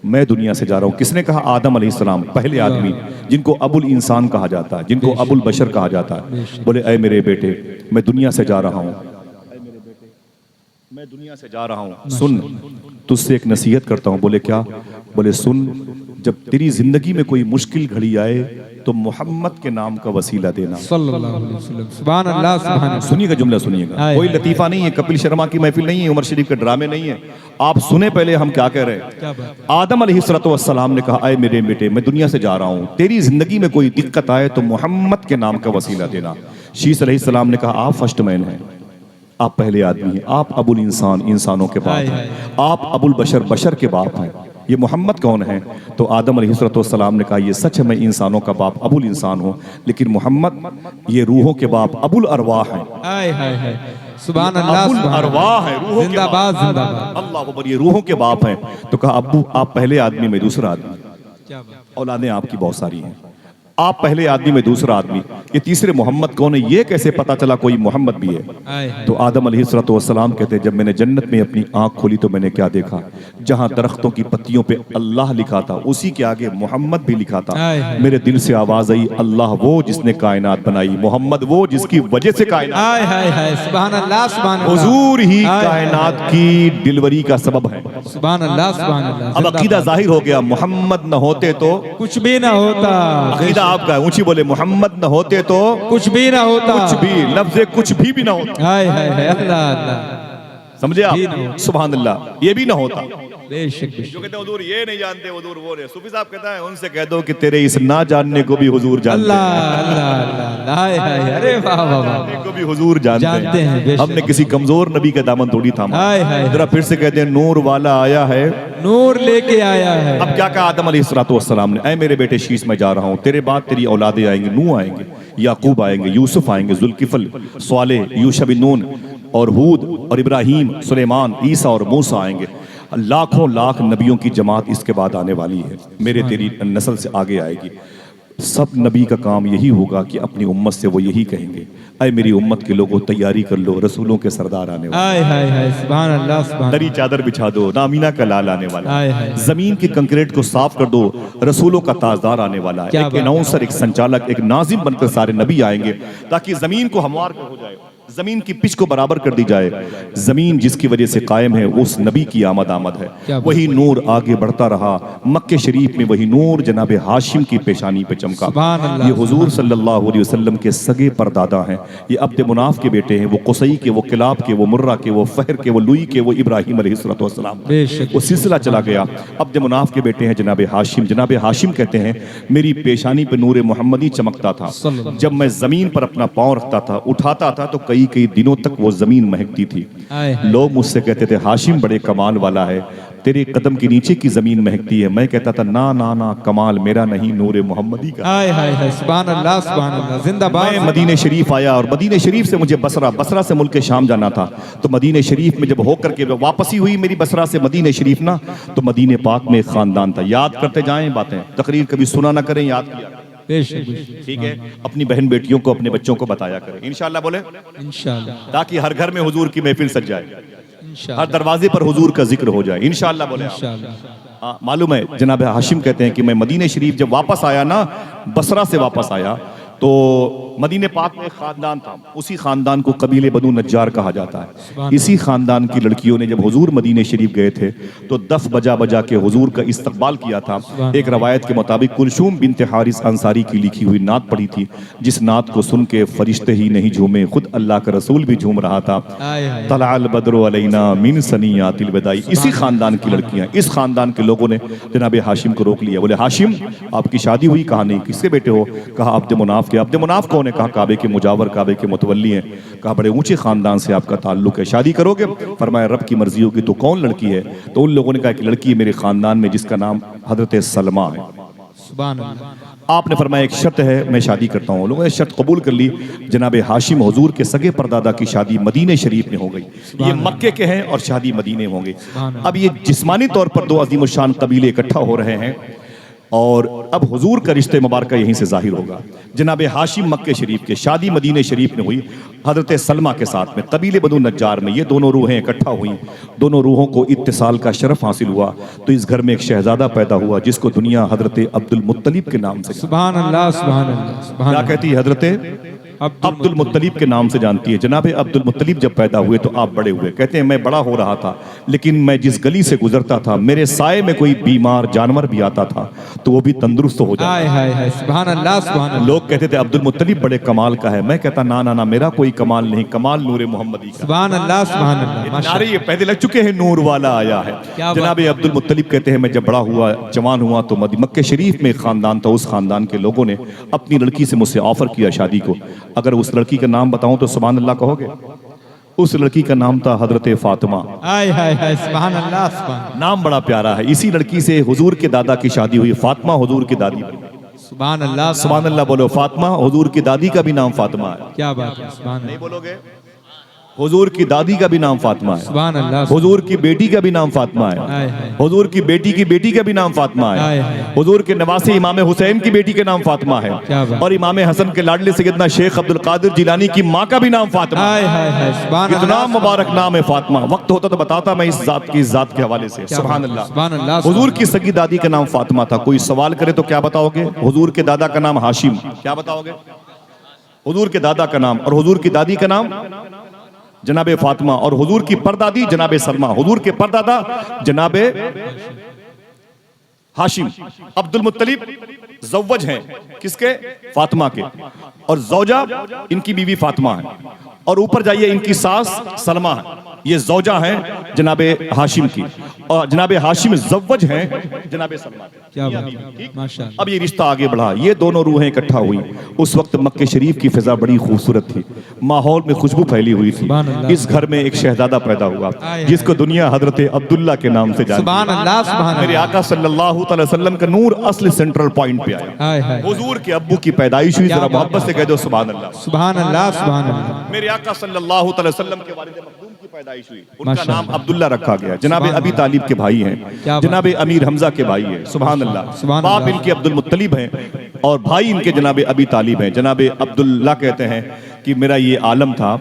मैं दुनिया से जा रहा हूँ। किसने कहा? आदम अलैहिस्सलाम, पहले आदमी, जिनको अबुल इंसान कहा जाता है, जिनको अबुल बशर कहा जाता है। बोले ऐ मेरे बेटे, मैं दुनिया से जा रहा हूँ, मैं दुनिया से जा रहा हूँ, सुन तुझसे एक नसीहत करता हूँ। बोले क्या? बोले सुन, जब तेरी जिंदगी में कोई मुश्किल घड़ी आए तो मोहम्मद के नाम का वसीला देना, सल्लल्लाहु अलैहि वसल्लम। सुभान अल्लाह, सुभान अल्लाह। सुनिएगा जुमला, सुनिएगा, कोई लतीफा नहीं है, कपिल शर्मा की महफिल नहीं है, उमर शरीफ के ड्रामे नहीं है। आप सुने पहले हम क्या कह रहे हैं। आदम अलैहिस्सलाम ने कहा ऐ मेरे बेटे, मैं दुनिया से जा रहा हूँ, तेरी जिंदगी में कोई दिक्कत आए तो मोहम्मद के नाम का वसीला देना। शीस अलैहिस्सलाम ने कहा आप फर्स्ट मैन हैं, आप पहले आदमी हैं, आप अबुल इंसान, इंसानों के बाप हैं, आप अबुल बशर, बशर के बाप हैं, ये मोहम्मद कौन है? तो आदम अलैहिस्सलाम ने कहा ये सच है, मैं इंसानों का बाप अबुल इंसान हूँ, लेकिन मोहम्मद ये रूहों के बाप अबुल अरवाह हैं। हाय हाय हाय, सुभान अल्लाह, अबुल अरवाह है, रूहों के जिंदाबाद बाप। जिंदाबाद। अल्लाह अकबर, ये रूहों के बाप हैं। तो कहा अब्बू आप पहले आदमी में दूसरा आदमी, क्या बात। औलादें आपकी बहुत सारी हैं, आप पहले आदमी में दूसरा आदमी, ये तीसरे मोहम्मद कौन है? ये कैसे पता चला कोई मोहम्मद भी है? हाय हाय, तो आदम अलैहिस्सलाम कहते हैं जब मैंने जन्नत में अपनी आंख खोली तो मैंने क्या देखा? जहां दरख्तों की पत्तियों पे अल्लाह लिखा था उसी के आगे मोहम्मद भी लिखा था। हाय हाय। मेरे दिल से आवाज आई अल्लाह वो जिसने कायनात बनाई, मोहम्मद वो जिसकी वजह से कायनात, हाय हाय हाय, सुभान अल्लाह, सुभान अल्लाह। हुजूर ही हाय हाय। कायनात की डिलीवरी का सबब है। सुभान अल्लाह, सुभान अल्लाह। अब अकीदा जाहिर हो गया, मोहम्मद न होते तो कुछ भी ना होता। अकीदा आपका है, ऊंची बोले मोहम्मद न होते तो कुछ भी ना होता, कुछ भी, लफ्ज़ कुछ भी ना होता। हाय हाय हाय, अल्लाह अल्लाह, समझे भी ना आप? होता। सुभान अल्लाह, ये भी ना होता। बेशक जो बेशक। कहते हैं हुजूर ये नहीं जानते, हुजूर वो नहीं। सूफी साहब कहता है उनसे कह दो कि तेरे इस ना जानने को भी हुजूर जानते अल्लाह हैं, अल्लाह अल्लाह, हाय हाय, अरे वाह वाह वाह, जानने को भी हुजूर जानते जानते हैं, हैं। बेशक। हमने किसी कमजोर नबी का दामन थोड़ी थामा। हाय हाय, जरा फिर से कहते हैं नूर वाला आया है, नूर लेके आया है। अब क्या कहा आदम अलैहिस्सलाम ने? ऐ मेरे बेटे शीश मैं जा रहा हूँ, तेरे बाद तेरी औलादें आएंगे, नूह आएंगे, याकूब आएंगे, यूसुफ आएंगे, जुल्किफल, स्वाले, यूशा बिन नून और हूद और इब्राहिम, सुलेमान, ईसा और मूसा आएंगे। लाखों लाख नबियों की जमात इसके बाद आने वाली है, मेरे तेरी नस्ल से आगे आएगी। सब नबी का काम यही होगा कि अपनी उम्मत से वो यही कहेंगे ऐ मेरी उम्मत के लोगों तैयारी कर लो, रसूलों के सरदार आने वाले, हाय हाय हाय, सुभान अल्लाह, सुभान। दरी चादर बिछा दो, नामीना का लाल आने वाला, हाय हाय। जमीन की कंक्रीट को साफ कर दो, रसूलों का ताजदार आने वाला है। क्या एक बात। अनाउंसर, एक संचालक, एक नाजिम बनकर सारे नबी आएंगे ताकि जमीन को हमवार हो जाए, जमीन की पिच को बराबर कर दी जाए। जमीन जिसकी वजह से कायम है उस नबी की आमद है। वही नूर आगे बढ़ता रहा। मक्के शरीफ में वही नूर जनाब हाशिम की पेशानी पे चमका। ये हुजूर सल्लल्लाहु अलैहि वसल्लम के सगे परदादा हैं। ये अब्द मुनाफ के बेटे हैं। वो कुसई के, वो किलाब के, वो मुर्रा के, वो फहर के, वो लुई के, वो इब्राहिम अलैहिस्सलाम। वो सिलसिला चला गया। अब्द मुनाफ के बेटे हैं जनाब हाशिम। जनाब हाशिम कहते हैं मेरी पेशानी पे नूर मोहम्मदी चमकता था। जब मैं जमीन पर अपना पांव रखता था, उठाता था, तो कई कई दिनों तक वो जमीन महकती थी। लोग मुझसे कहते थे हाशिम बड़े कमाल वाला है, तेरे कदम के नीचे की जमीन महकती है। मैं कहता था ना ना ना, कमाल मेरा नहीं, नूर मोहम्मदी का। सुभान अल्लाह, सुभान अल्लाह, जिंदाबाद। मैं मदीने शरीफ आया और मदीने शरीफ से मुझे बसरा से मुल्क शाम जाना था। तो मदीने शरीफ में जब होकर के वापसी हुई मेरी बसरा से मदीने शरीफ ना, तो मदीने पाक में एक खानदान था। याद करते जाएं बातें, तकरीर कभी सुना ना करें, याद किया। ठीक है, अपनी बहन बेटियों को, अपने बच्चों को बताया करें, इंशाअल्लाह बोले इंशाअल्लाह, ताकि हर घर में हुजूर की महफिल सज जाए, हर दरवाजे पर हुजूर का जिक्र हो जाए, इंशाअल्लाह बोले। मालूम है जनाब हाशिम कहते हैं कि मैं मदीने शरीफ जब वापस आया ना, बसरा से वापस आया, तो मदीने पाक में एक खानदान था। उसी खानदान को कबीले बनु नज्जार कहा जाता है। इसी खानदान की लड़कियों ने जब हुजूर मदीने शरीफ गए थे तो दफ बजा बजा के हुजूर का इस्तकबाल किया था। एक रवायत के मुताबिक कुलशूम बिनते हारिस अंसारी की लिखी हुई नात पढ़ी थी, जिस नात को सुन के फरिश्ते ही नहीं झूमे, खुद अल्लाह का रसूल भी झूम रहा था। तलाल बद्रो अलैना मिन सनियातिल बदाई। इसी खानदान की लड़कियां, इस खानदान के लोगों ने जनाब हाशिम को रोक लिया। बोले हाशिम आपकी शादी हुई? कहा नहीं। किसके बेटे हो? कहा अब्द मुनाफ के। अब्द मुनाफ कौन है? कहा काबे के मुजावर, काबे के मुतवल्ली हैं। कहा बड़े ऊंचे खानदान से आपका ताल्लुक है, शादी करोगे? फरमाया रब की मर्जी होगी। तो कौन लड़की है? तो उन लोगों ने कहा कि लड़की है मेरे खानदान में जिसका नाम हजरत सलमा है। सुभान अल्लाह। आपने फरमाया एक शर्त है, मैं शादी करता हूँ। लोगों ने शर्त कबूल कर ली। जनाब हाशिम हुजूर के सगे परदादा की शादी मदीने शरीफ में हो गई। ये मक्के के हैं और शादी मदीने में होंगे। अब ये जिस्मानी तौर पर दो अजीम शान कबीले इकट्ठा हो रहे हैं और अब हुजूर का रिश्ते मुबारक यहीं से जाहिर होगा। जनाब हाशिम मक्के शरीफ के, शादी मदीने शरीफ में हुई हजरत सलमा के साथ में, कबीले बनु नज्जार में। ये दोनों रूहें इकट्ठा हुई, दोनों रूहों को इत्तिसाल का शरफ हासिल हुआ। तो इस घर में एक शहजादा पैदा हुआ जिसको दुनिया हजरत अब्दुल मुत्तलिब के नाम से, सुभान अल्लाह, सुभान अल्लाह, क्या कहती है? हजरत अब्दुल मुत्तलिब के नाम से जानती है। जनाब अब्दुल मुत्तलिब जब पैदा हुए तो आप बड़े हुए। कहते हैं मैं बड़ा हो रहा था, लेकिन मैं जिस गली से गुजरता था मेरे साए में कोई बीमार जानवर भी आता था तो वो भी तंदुरुस्त हो जाता। सुभान अल्लाह, सुभान अल्लाह। लोग कहते थे अब्दुल मुत्तलिब बड़े कमाल का है। मैं कहता ना ना ना, मेरा कोई कमाल नहीं, कमाल नूर मोहम्मदी का। सुभान अल्लाह, सुभान अल्लाह। नारे ये पहले लग चुके हैं, नूर वाला आया है। जनाब अब्दुल मुत्तलिब कहते हैं मैं जब बड़ा हुआ, जवान हुआ, तो मक्के शरीफ में एक खानदान था। उस खानदान के लोगों ने अपनी लड़की से मुझसे ऑफर किया शादी को। अगर उस लड़की का नाम बताऊं तो सुभान अल्लाह कहोगे? उस लड़की का नाम था हजरत फातिमा। सुभान अल्लाह, सुभान। नाम बड़ा प्यारा है। इसी लड़की से हुजूर के दादा की शादी हुई। फातिमा हुजूर की दादी बनी। सुभान अल्लाह, सुभान अल्लाह बोलो। फातिमा हुजूर की दादी का भी नाम फातिमा है। क्या बात है, सुभान। नहीं बोलोगे? हुजूर की दादी का भी नाम फातिमा है। सुभान अल्लाह। हुजूर की बेटी का भी नाम फातिमा है। हुजूर की बेटी का भी नाम फातिमा है। हुजूर के नवासे इमाम हुसैन की बेटी के नाम फातिमा है। और इमाम हसन के लाडले सैयदना शेख अब्दुल कादिर जिलानी की माँ का भी नाम फातिमा है। कितना मुबारक नाम है फातिमा। वक्त होता तो बताता मैं इस जात की जात के हवाले से। सुभान अल्लाह, सुभान अल्लाह। हुजूर की सगी दादी का नाम फातिमा था। कोई सवाल करे तो क्या बताओगे? हुजूर के दादा का नाम हाशिम। क्या बताओगे? हुजूर के दादा का नाम और हुजूर की दादी का नाम जनाबे फातिमा और हुजूर की परदादी जनाबे सलमा। हुजूर के परदादा जनाबे हाशिम। अब्दुल मुत्तलिब ज़व्वज हैं किसके? फातिमा के। और ज़ौजा इनकी बीवी फातिमा है। और ऊपर जाइए इनकी सास सलमा है। ये ज़ौजा हैं जनाबे हाशिम की और जनाबे हाशिम ज़व्वज हैं जनाबे सलमा के। क्या बात, माशाअल्लाह। अब ये रिश्ता आगे बढ़ा, ये दोनों रूहें इकट्ठा हुई। उस वक्त मक्के शरीफ की फिजा बड़ी खूबसूरत थी, माहौल में खुशबू फैली हुई थी। इस घर में एक शहजादा पैदा हुआ जिसको दुनिया हजरत अब्दुल्ला के नाम से जानती है। मेरे आका सल्लल्लाहु अलैहि वसल्लम का नूर असली सेंट्रल पॉइंट पे आया। हुजूर के अब्बू की पैदाइश हुई। जरा मोहब्बत से कह दो सुभान अल्लाह, सुभान अल्लाह, सुभान अल्लाह। मेरे आका सल्लल्लाहु अलैहि वसल्लम के वालिद मखदूम की पैदाइश हुई। उनका नाम अब्दुल्ला रखा गया। जनाबे अबी तालिब के भाई हैं, जनाबे अमीर हमजा के भाई हैं। सुभान अल्लाह। बाप इनके अब्दुल मुत्तलिब हैं और भाई इनके जनाबे अबी तालिब हैं। जनाबे अब्दुल्ला कहते हैं कि मेरा ये आलम था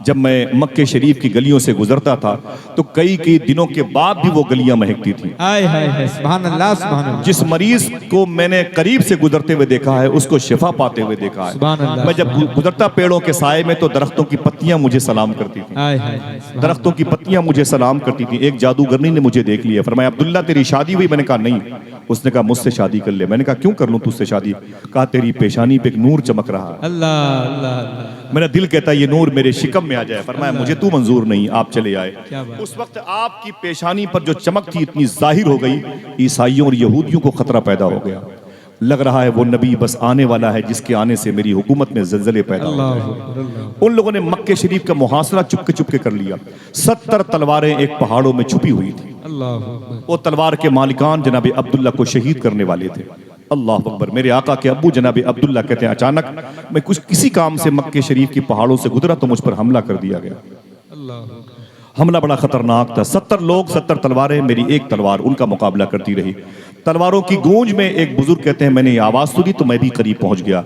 जब मैं मक्के शरीफ की गलियों से गुजरता था तो कई कई दिनों के बाद भी वो गलियां महकती थी। हाय हाय हाय, सुभान अल्लाह सुभान अल्लाह। जिस मरीज को मैंने करीब से गुजरते हुए देखा है उसको शिफा पाते हुए देखा है। सुभान अल्लाह। मैं जब गुजरता पेड़ों के साए में तो दरख्तों की पत्तियां मुझे सलाम करती थी। हाय हाय हाय, सुभान दरख्तों की पत्तियां मुझे सलाम करती थी। एक जादूगरनी ने मुझे देख लिया, फरमाया अब्दुल्ला तेरी शादी हुई? मैंने कहा नहीं। उसने कहा मुझसे शादी कर ले। मैंने कहा क्यों कर लूं तुझसे शादी? कहा तेरी पेशानी पे एक नूर चमक रहा है। अल्लाह अल्लाह अल्लाह। मेरा दिल कहता है ये नूर मेरे शिकम में आ जाए। फरमाया मुझे तू मंजूर नहीं, आप चले आए। क्या बात। उस वक्त आपकी पेशानी पर जो चमक थी इतनी जाहिर हो गई, ईसाइयों और यहूदियों को खतरा पैदा हो गया। लग रहा है वो नबी बस आने वाला है जिसके आने से मेरी हुकूमत में जल्जले पैदा हो अल्लाह गए। अल्लाह। उन लोगों ने मक्के शरीफ का मुहासरा चुपके चुपके कर लिया। 70 तलवारें एक पहाड़ों में छुपी हुई थी। अल्लाह अकबर। वो तलवार के मालिकान जनाब अब्दुल्ला को शहीद करने वाले थे। अल्लाह अकबर। मेरे आका के अब्बू जनाब अब्दुल्ला कहते हैं अचानक मैं कुछ किसी काम से मक्के शरीफ की पहाड़ों से गुजरा तो मुझ पर हमला कर दिया गया। अल्लाह अकबर। हमला बड़ा खतरनाक था। 70 लोग 70 तलवारें, मेरी एक तलवार उनका मुकाबला करती रही। तलवारों की गूंज में एक बुजुर्ग कहते हैं मैंने ये आवाज सुनी तो मैं भी करीब पहुंच गया।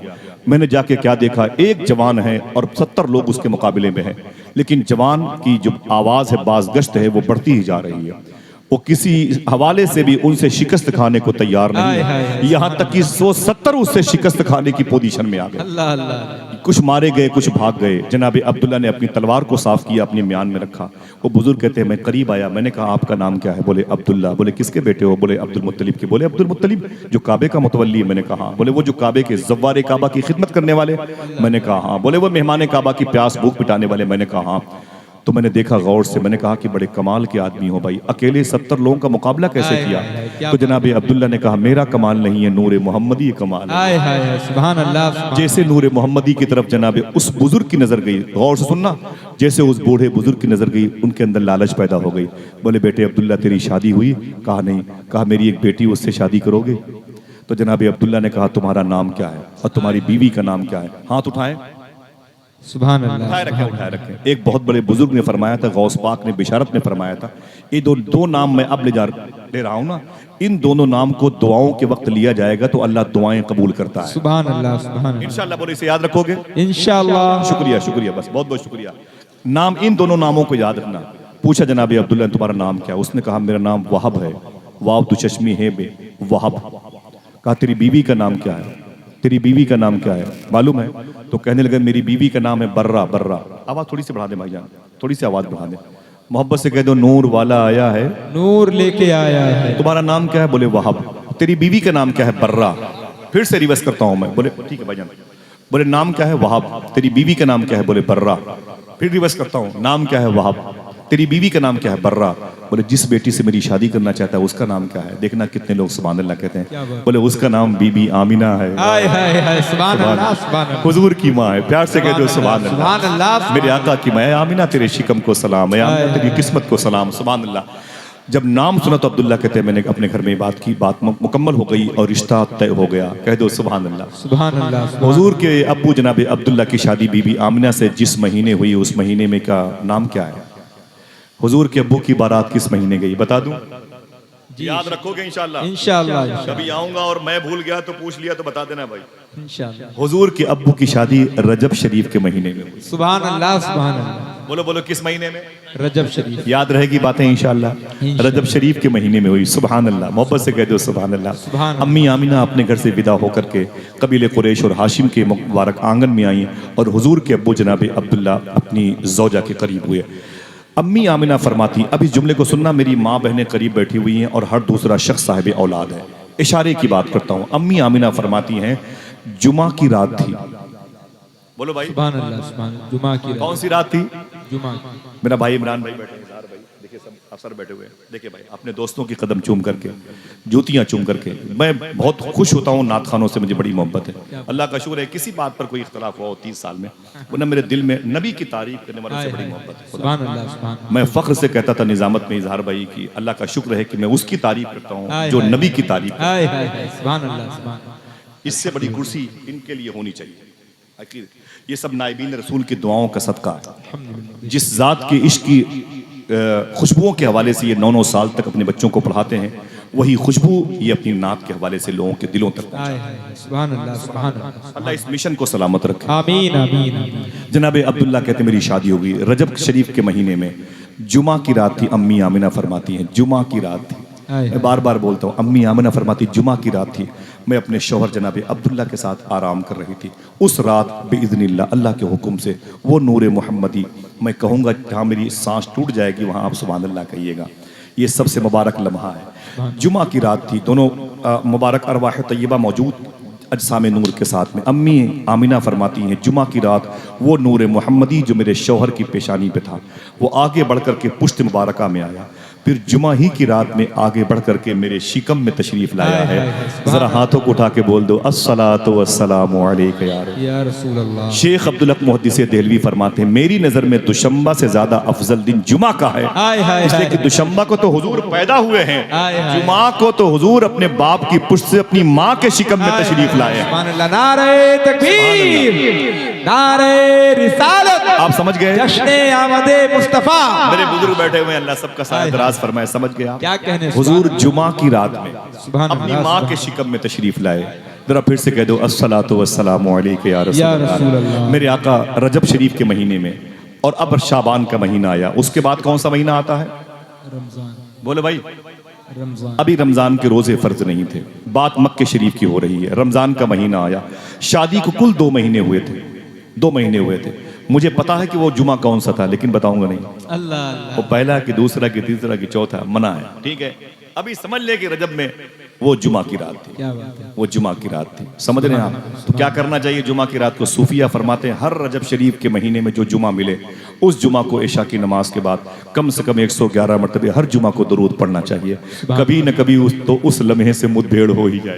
मैंने जाके क्या देखा, एक जवान है और 70 लोग उसके मुकाबले में हैं, लेकिन जवान की जो आवाज है, बाज़गश्त है, वो बढ़ती ही जा रही है। वो किसी हवाले से भी उनसे शिकस्त खाने को तैयार नहीं है। यहाँ तक कि 170 उससे शिकस्त खाने की पोजीशन में आ गए। अल्लाह अल्लाह। कुछ मारे गए, कुछ भाग गए। जनाब अब्दुल्ला ने अपनी तलवार को साफ किया, अपने म्यान में रखा। वो बुजुर्ग कहते हैं मैं करीब आया, मैंने कहा आपका नाम क्या है? बोले अब्दुल्ला। बोले किसके बेटे हो? बोले अब्दुल मुत्तलिब के। बोले अब्दुल मुत्तलिब जो काबे का मुतवल्ली है? मैंने कहा। बोले वो जो काबे के ज़व्वारे काबा की खिदमत करने वाले? मैंने कहा हाँ। बोले वो मेहमान काबा की प्यास भूख मिटाने वाले? मैंने कहा हाँ। तो मैंने देखा गौर से, मैंने कहा कि बड़े कमाल के आदमी हो भाई, अकेले 70 लोगों का मुकाबला कैसे किया? तो जनाब अब्दुल्ला ने कहा मेरा कमाल नहीं है, नूर मोहम्मदी कमाल है। हाय हाय हाय, सुभान अल्लाह सुभान। जैसे नूर मोहम्मदी की तरफ जनाब उस बुजुर्ग की नजर गई, गौर से सुनना, जैसे उस बूढ़े बुजुर्ग की नजर गई उनके अंदर लालच पैदा हो गई। बोले बेटे अब्दुल्ला तेरी शादी हुई? कहा नहीं। कहा मेरी एक बेटी, उससे शादी करोगे? तो जनाब अब्दुल्ला ने कहा तुम्हारा नाम क्या है और तुम्हारी बीवी का नाम क्या है? हाथ उठाए, सुभान अल्लाह। उठाए रखे। एक बहुत बड़े बुजुर्ग ने फरमाया था, गौस पाक ने बिशारत में फरमाया था, ये दो नाम मैं अब ले रहा हूँ ना, इन दोनों नाम को दुआओं के वक्त लिया जाएगा तो अल्लाह दुआएं कबूल करता है। सुभान अल्लाह सुभान अल्लाह। इंशाअल्लाह। बोले इसे याद रखोगे? इंशाअल्लाह। शुक्रिया शुक्रिया, बस बहुत बहुत शुक्रिया। नाम, इन दोनों नामों को याद रखना। पूछा जनाब अब्दुल्ला तुम्हारा नाम क्या? उसने कहा मेरा नाम वहाब है। वाव तो चश्मी है बे वहाब। कहा तेरी बीवी का नाम क्या है? तेरी बीवी का नाम क्या है मालूम है? तो कहने लगे मेरी बीवी का नाम है बर्रा। बर्रा। आवाज थोड़ी सी बढ़ा दे भाईजान, थोड़ी सी आवाज बढ़ा दे, मोहब्बत से कह दो नूर वाला आया है, नूर लेके आया है। तुम्हारा नाम क्या है? बोले वहाब। तेरी बीवी का नाम क्या है? बर्रा। फिर से रिवर्स करता हूं मैं। बोले ठीक है भाईजान। बोले नाम क्या है? वहाब। तेरी बीवी का नाम क्या है? बोले बर्रा। फिर रिवर्स करता हूं, नाम क्या है? वहाब। तेरी बीवी का नाम क्या है? बर्रा। बोले जिस बेटी से मेरी शादी करना चाहता है उसका नाम क्या है? देखना कितने लोग सुभान अल्लाह कहते हैं। बोले उसका नाम बीबी आमिना है। हाय हाय हाय, सुभान अल्लाह सुभान अल्लाह। हुजूर की माँ है, प्यार से कह दो सुभान अल्लाह। सुभान अल्लाह। मेरे आका की माँ आमिना तेरे शिकम को सलाम है, आमिना तेरी किस्मत को सलाम। सुभान अल्लाह। जब नाम सुना तो अब्दुल्ला कहते हैं मैंने अपने घर में बात की, बात मुकम्मल हो गई और रिश्ता तय हो गया। कह दो सुभान अल्लाह। सुभान अल्लाह। हुजूर के अब्बू जनाब अब्दुल्ला की शादी बीबी आमिना से जिस महीने हुई उस महीने में का नाम क्या है? हुजूर के अब्बू की बारात किस महीने गई बता दूं? याद रखोगे इंशाअल्लाह? इंशाअल्लाह। कभी आऊंगा और मैं भूल गया तो पूछ लिया तो बता देना भाई। इंशाअल्लाह। हुजूर के अब्बू की शादी रजब शरीफ के महीने में हुई। सुभान अल्लाह सुभान अल्लाह। बोलो बोलो किस महीने में? रजब शरीफ। याद रहेगी बातें इंशाअल्लाह। रजब शरीफ के महीने में हुई। सुभान अल्लाह। मोहब्बत से कह दो सुभान अल्लाह। सुभान। अम्मी आमिना अपने घर से विदा होकर के कबीले कुरैश और हाशिम के मुबारक आंगन में आई और हुजूर के अब्बू जनाब अब्दुल्ला अपनी ज़ौजा के करीब हुए। अम्मी आमिना फरमाती, अब इस जुमले को सुनना, मेरी माँ बहनें करीब बैठी हुई हैं और हर दूसरा शख्स साहिब औलाद है। इशारे की बात करता हूँ। अम्मी आमिना फरमाती हैं जुमा की रात थी। बोलो भाई। सुभान अल्लाह सुभान अल्लाह। जुमा की कौन सी रात थी? जुमा। मेरा भाई इमरान भाई बैठे हैं, भाई देखिए सब अफसर बैठे हुए हैं। देखिए भाई अपने दोस्तों के कदम चूम करके, जूतियां चूम करके, मैं बहुत खुश होता हूँ। नात खानों से मुझे बड़ी मोहब्बत है। अल्लाह का शुक्र है किसी बात पर कोई इख्तलाफ हुआ हो 30 साल में, वरना मेरे दिल में नबी की तारीफ करने वालों से बड़ी मोहब्बत है। सुभान अल्लाह सुभान। मैं फख्र से कहता था निजामत में इजहार भाई की अल्लाह का शुक्र है कि मैं उसकी तारीफ करता हूँ जो नबी की तारीफ करता हाय हाय हाय, सुभान अल्लाह सुभान। है। इससे बड़ी कुर्सी इनके लिए होनी चाहिए। ये सब नाइबीन रसूल की दुआओं का सदका है। जिस जात के इश्क की खुशबुओं के हवाले से ये 9-9 साल तक अपने बच्चों को पढ़ाते हैं, वही खुशबू ये अपनी नात के हवाले से लोगों के दिलों तक। हाय हाय, सुभान अल्लाह सुभान अल्लाह। अल्लाह इस मिशन को सलामत रखे। आमीन आमीन आमीन। जनाब अब्दुल्ला कहते मेरी शादी हो गई रजब शरीफ के महीने में, जुमा की रात थी। अम्मी आमिना फरमाती हैं जुमा की रात थी। मैं बार बार बोलता हूँ, अम्मी आमिना फरमाती जुमा की रात थी। मैं अपने शौहर जनाब अब्दुल्ला के साथ आराम कर रही थी। उस रात बिइज़्निल्लाह अल्लाह के हुक्म से वो नूर मोहम्मदी, मैं कहूँगा जहाँ मेरी सांस टूट जाएगी वहाँ आप सुभान अल्लाह कहिएगा। ये सबसे मुबारक लम्हा है। जुमा की रात थी, दोनों मुबारक अरवाह तय्यबा मौजूद अजसाम नूर के साथ में। अम्मी आमिना फरमाती हैं जुमा की रात वो नूर मोहम्मदी जो मेरे शौहर की पेशानी पे था वो आगे बढ़ कर के पुश्त मुबारका में आया। फिर जुमा ही की रात में आगे बढ़ करके मेरे शिकम में तशरीफ लाया है। जरा हाथों को उठा के बोल दो अस्सलातु वस्सलामु अलैका या रसूल अल्लाह। शेख अब्दुल हक मुहद्दिस देहलवी फरमाते हैं मेरी नजर में दुशंबा से ज्यादा अफजल दिन जुमा का है, इसलिए कि दुशंबा को तो हुजूर पैदा हुए हैं, जुमा को तो हुजूर अपने बाप की पुश्त से अपनी माँ के शिकम में तशरीफ लाए हैं। नारे तकबीर, नारे रिसालत। आप समझ गए? जश्ने आमदे मुस्तफा। मेरे बुजुर्ग बैठे हुए हैं, अल्लाह सबका साथ दराज फरमाए। समझ गए आप? क्या कहने हुजूर जुमा की रात में अपनी माँ के शिकम में तशरीफ लाए। जरा फिर से कह दो अस्सलातु वस्सलामु अलैका या रसूल अल्लाह। मेरे आका रजब शरीफ के महीने में, और अब शाबान का महीना आया, उसके बाद कौन सा महीना आता है? रमजान। बोले भाई रमजान। अभी रमजान के रोजे फर्ज नहीं थे, बात मक्के शरीफ की हो रही है। रमजान का महीना आया, शादी को कुल 2 महीने हुए थे, 2 महीने हुए थे। मुझे पता है कि वो जुमा कौन सा था, लेकिन बताऊंगा नहीं। अल्लाह। वो पहला कि दूसरा कि तीसरा कि चौथा मना है, ठीक है। अभी समझ ले कि रजब में वो जुमा की रात थी। क्या बात है? वो जुमा की रात थी, समझ रहे हैं आप? तो क्या करना चाहिए जुमा की रात को? सूफिया फरमाते हैं हर रजब शरीफ के महीने में जो जुमा मिले उस जुमा को इशा की नमाज के बाद कम से कम 111 मरतबे हर जुमा को दरूद पढ़ना चाहिए। कभी न कभी उस लम्हे से मुठभेड़ हो ही जाए।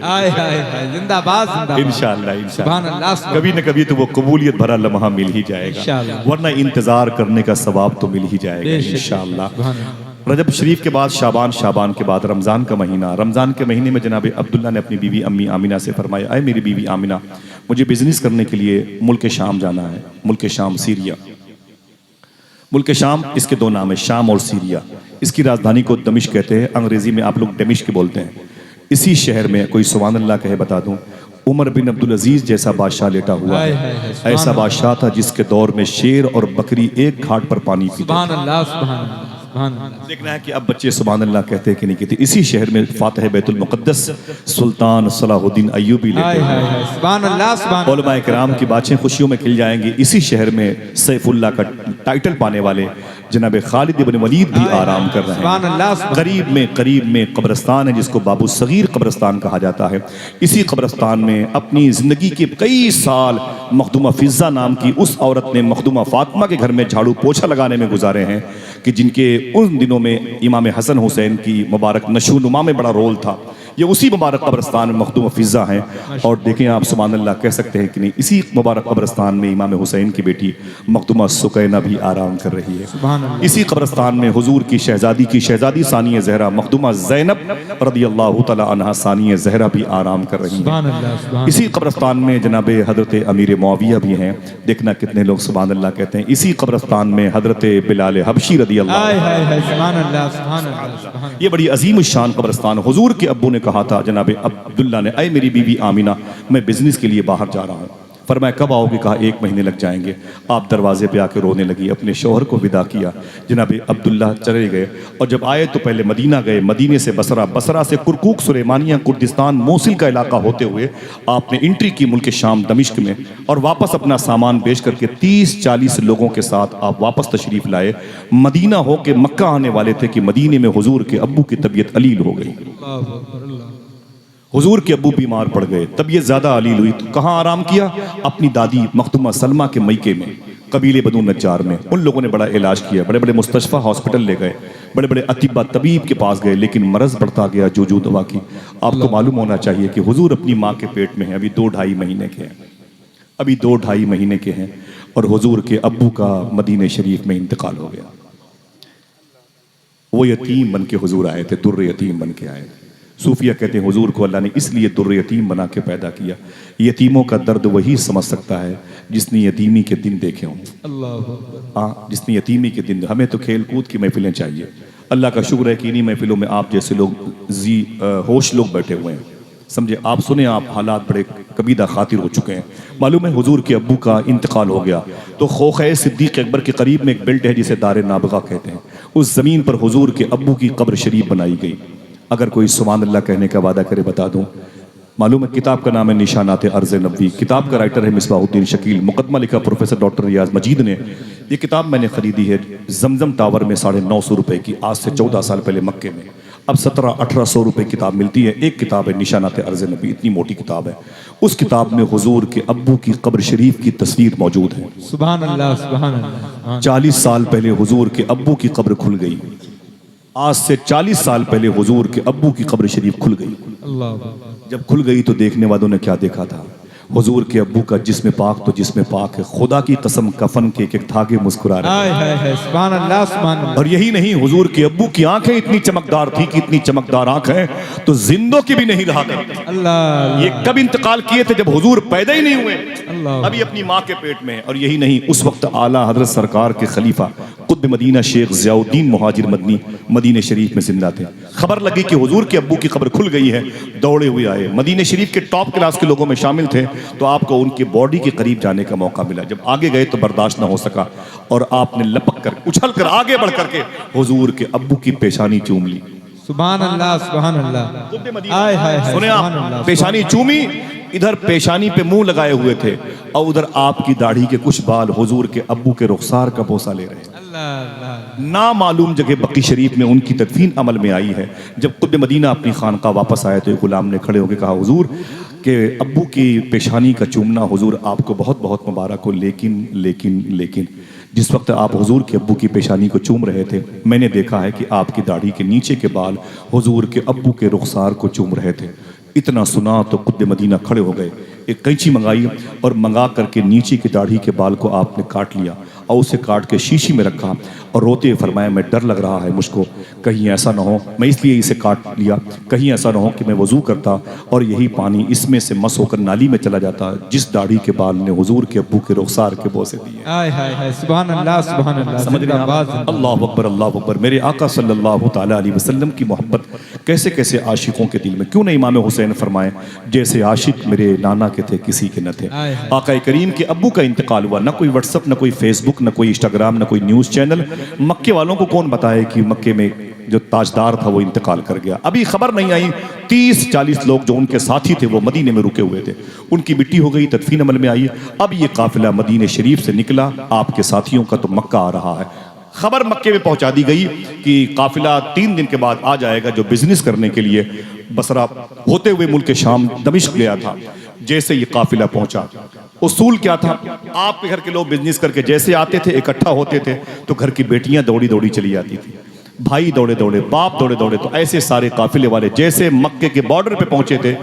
जिंदाबाद जिंदाबाद। इंशाअल्लाह कभी न कभी तो वो कबूलियत भरा लम्हा मिल ही जाएगा, वरना इंतजार करने का सवाब तो मिल ही जाएगा इंशाअल्लाह। रजब शरीफ के बाद शाबान, शाबान के बाद रमज़ान का महीना। रमज़ान के महीने में जनाब अब्दुल्ला ने अपनी बीवी अम्मी आमिना से फरमाया, अय मेरी बीवी आमिना, मुझे बिजनेस करने के लिए मुल्क शाम जाना है। मुल्क शाम सीरिया, मुल्क शाम इसके 2 नाम है, शाम और सीरिया। इसकी राजधानी को दमिश्क कहते हैं, अंग्रेजी में आप लोग दमिश्क बोलते हैं। इसी शहर में कोई सुभान अल्लाह कहे बता दूं, उमर बिन अब्दुल अजीज जैसा बादशाह लेटा हुआ है। ऐसा बादशाह था जिसके दौर में शेर और बकरी एक घाट पर पानी पीते थे। देखना है कि अब बच्चे सुभान अल्लाह कहते हैं कि नहीं कहते। इसी शहर में फातिह बैतुल मुक़द्दस सुल्तान सलाहुद्दीन अय्यूबी लेते हैं। उलमाए किराम की बातें खुशियों में खिल जाएंगी। इसी शहर में सैफुल्लाह का टाइटल पाने वाले जनाब खालिद इब्न वलीद भी आराम कर रहे हैं। करीब में कब्रिस्तान है जिसको बाबू सगीर कब्रिस्तान कहा जाता है। इसी कब्रिस्तान में अपनी जिंदगी के कई साल मखदूमा फिज़ा नाम की उस औरत ने मखदूमा फातिमा के घर में झाड़ू पोछा लगाने में गुजारे हैं, कि जिनके उन दिनों में इमाम हसन हुसैन की मुबारक नशोनुमा में बड़ा रोल था। ये उसी मुबारक कब्रिस्तान में मखदूम फिज़ा हैं। और देखें आप सुभान अल्लाह कह सकते हैं कि नहीं, इसी मुबारक कब्रिस्तान में इमाम हुसैन की बेटी मखदूमा सुकैना भी आराम कर रही है। इसी कब्रिस्तान में हुजूर की शहजादी सानिया ज़हरा मखदूमा ज़ैनब रदियल्लाहु तआला अन्हा सानिया ज़हरा भी आराम कर रही हैं। इसी कब्रिस्तान में जनाब हजरत अमीर मुआविया भी हैं। देखना कितने लोग सुभान अल्लाह कहते हैं। इसी कब्रिस्तान में हजरत बिलाल हबशी रदियल्लाहु, ये बड़ी अजीम शान कब्रिस्तान। हुजूर के अब्बू ने कहा था जनाब अब्दुल्ला ने, अय मेरी बीवी आमिना, मैं बिजनेस के लिए बाहर जा रहा हूँ। फरमाया कब आओगे? कहा 1 महीने लग जाएंगे। आप दरवाजे पे आके रोने लगी, अपने शौहर को विदा किया। जनाब अब्दुल्ला चले गए और जब आए तो पहले मदीना गए, मदीने से बसरा, बसरा से कुरकुक सुलेमानिया कुर्दिस्तान मोसिल का इलाका होते हुए आपने एंट्री की मुल्क शाम दमिश्क में, और वापस अपना सामान बेच करके 30-40 लोगों के साथ आप वापस तशरीफ लाए। मदीना हो के मक्का आने वाले थे कि मदीने में हुजूर के अब्बू की तबीयत अलील हो गई। हुजूर के अब्बू बीमार पड़ गए, तबीयत ज्यादा अलील हुई। तो कहाँ आराम किया? अपनी दादी मखदूमा सलमा के मईके में, कबीले बनु नज्जार में। उन लोगों ने बड़ा इलाज किया, बड़े बड़े मुस्तशफा हॉस्पिटल ले गए, बड़े बड़े अतिबा तबीब के पास गए, लेकिन मरज बढ़ता गया जूजू दवा की। आपको मालूम होना चाहिए कि हुजूर अपनी माँ के पेट में हैं, अभी 2-2.5 महीने के हैं, अभी 2-2.5 महीने के हैं, और हुजूर के अब्बू का मदीने शरीफ में इंतकाल हो गया। वो यतीम बन के हुजूर आए थे, दुर्र यतीम बन के आए थे। सूफिया कहते हैं हुजूर को अल्लाह ने इसलिए दुर्र यतीम बना के पैदा किया। यतीमों का दर्द वही समझ सकता है जिसने यतीमी के दिन देखे हों। हाँ, जिसने यतीमी के दिन। हमें तो खेल कूद की महफिलें चाहिए। अल्लाह का शुक्र है कि इन्हीं महफिलों में आप जैसे लोग होश लोग बैठे हुए हैं। समझे आप, सुने आप, हालात बड़े कबीदा खातिर हो चुके हैं। मालूम है हुजूर के अब्बू का इंतकाल हो गया तो खोखे सिद्दीक अकबर के करीब में एक बेल्ट है जिसे दार नाबगा कहते हैं, उस ज़मीन पर हुजूर के अब्बू की कब्र शरीफ बनाई गई। अगर कोई सुभान अल्लाह कहने का वादा करे बता दूं, मालूम है किताब का नाम है निशानात अर्ज़ नबवी, किताब का राइटर है मिसबाहुद्दीन शकील, मुकदमा लिखा प्रोफेसर डॉक्टर रियाज मजीद ने। ये किताब मैंने ख़रीदी है जमजम टावर में 950 रुपये की, आज से 14 साल पहले मक्के में। अब 1700-1800 रुपये किताब मिलती है। एक किताब है निशानात अर्ज़ नबवी, इतनी मोटी किताब है। उस किताब में हुजूर के अब्बू की कब्र शरीफ की तस्वीर मौजूद है। सुभान अल्लाह, सुभान अल्लाह। 40 साल पहले हुजूर के अब्बू की कब्र खुल गई। आज से 40 साल पहले हुजूर के अब्बू की कब्र शरीफ खुल गई। अल्लाह। जब खुल गई तो देखने वालों ने क्या देखा था? हुजूर के अब्बू का जिस्म पाक तो जिस्म पाक है, खुदा की कसम कफन के एक धागे मुस्कुरा रहे हैं। सुभान अल्लाह, सुभान अल्लाह। और यही नहीं, हुजूर के अब्बू की आंखें इतनी चमकदार थी कि इतनी चमकदार आंख है तो जिंदों की भी नहीं रहा करती। अल्लाह। ये कब इंतकाल किए थे? जब हुजूर पैदा ही नहीं हुए, अल्लाह। अभी अपनी माँ के पेट में। और यही नहीं, उस वक्त आला हजरत सरकार के खलीफा कुतुब मदीना शेख ज़ियाउद्दीन मुहाजिर मदनी मदीने शरीफ में जिंदा थे। खबर लगी कि हुजूर के अब्बू की कब्र खुल गई है, दौड़े हुए आए। मदीने शरीफ के टॉप क्लास के लोगों में शामिल थे तो आपको उनकी बॉडी के करीब जाने का मौका मिला। जब आगे गए तो बर्दाश्त न हो सका और आपने लपक कर उछल कर आगे बढ़ करके हुजूर के अब्बू की पेशानी चूम ली। सुभान अल्लाह, सुभान अल्लाह। हाय हाय हाय, सुने आप, पेशानी चूमी, इधर पेशानी पे मुंह लगाए हुए थे और उधर आपकी दाढ़ी के कुछ बाल हुजूर के अब्बू के रुखसार का बोसा ले रहे हैं। ना मालूम जगह बकी शरीफ में उनकी तदफीन अमल में आई है। जब कुतुब मदीना अपनी खानका वापस आए तो एक गुलाम ने खड़े होकर कहा, हुजूर के अब्बू की पेशानी का चूमना हुजूर आपको बहुत बहुत मुबारक हो, लेकिन लेकिन लेकिन जिस वक्त आप हुजूर के अब्बू की पेशानी को चूम रहे थे, मैंने देखा है कि आपकी दाढ़ी के नीचे के बाल हुजूर के अब्बू के रुखसार को चूम रहे थे। इतना सुना तो कुतुब मदीना खड़े हो गए, एक कैंची मंगाई और मंगा करके नीचे की दाढ़ी के बाल को आपने काट लिया और उसे काट के शीशी में रखा और रोते हुए फरमाया, मैं डर लग रहा है मुझको, कहीं ऐसा ना हो, मैं इसलिए इसे काट लिया, कहीं ऐसा ना हो कि मैं वजू करता और यही पानी इसमें से मस होकर नाली में चला जाता जिस दाढ़ी के बाल ने हुजूर के अब्बू के रुखसार के बोसे दिए। सुभान अल्लाह, सुभान अल्लाह। समझ रहे हैं? अल्लाह अकबर, अल्लाह अकबर। मेरे आका सल्लल्लाहु ताला अलैहि वसल्लम की मोहब्बत कैसे कैसे आशिकों के दिल में। क्यों नहीं इमाम हुसैन फरमाए, जैसे आशिक मेरे नाना के थे किसी के न थे। आका करीम के अब्बू का इंतकाल हुआ, ना कोई व्हाट्सअप, ना कोई फेसबुक, ना कोई इंस्टाग्राम, ना कोई न्यूज़ चैनल। मक्के वालों को कौन बताए कि मक्के में जो ताजदार था वो इंतकाल कर गया। अभी खबर नहीं आई, 30-40 लोग जो उनके साथी थे वो मदीने में रुके हुए थे, उनकी मिट्टी हो गई, तदफीन अमल में आई। अब ये काफिला मदीने शरीफ से निकला, आपके साथियों का तो मक्का आ रहा है। खबर मक्के में पहुंचा दी गई कि काफिला 3 दिन के बाद आ जाएगा जो बिजनेस करने के लिए बसरा होते हुए मुल्क शाम दमिश्क गया था। जैसे ये काफिला पहुंचा, उसूल क्या था, आपके घर के लोग बिजनेस करके जैसे आते थे, इकट्ठा होते थे तो घर की बेटियां दौड़ी दौड़ी चली जाती थी, भाई दौड़े दौड़े, बाप दौड़े दौड़े। तो ऐसे सारे काफिले वाले जैसे मक्के के बॉर्डर पे पहुंचे थे,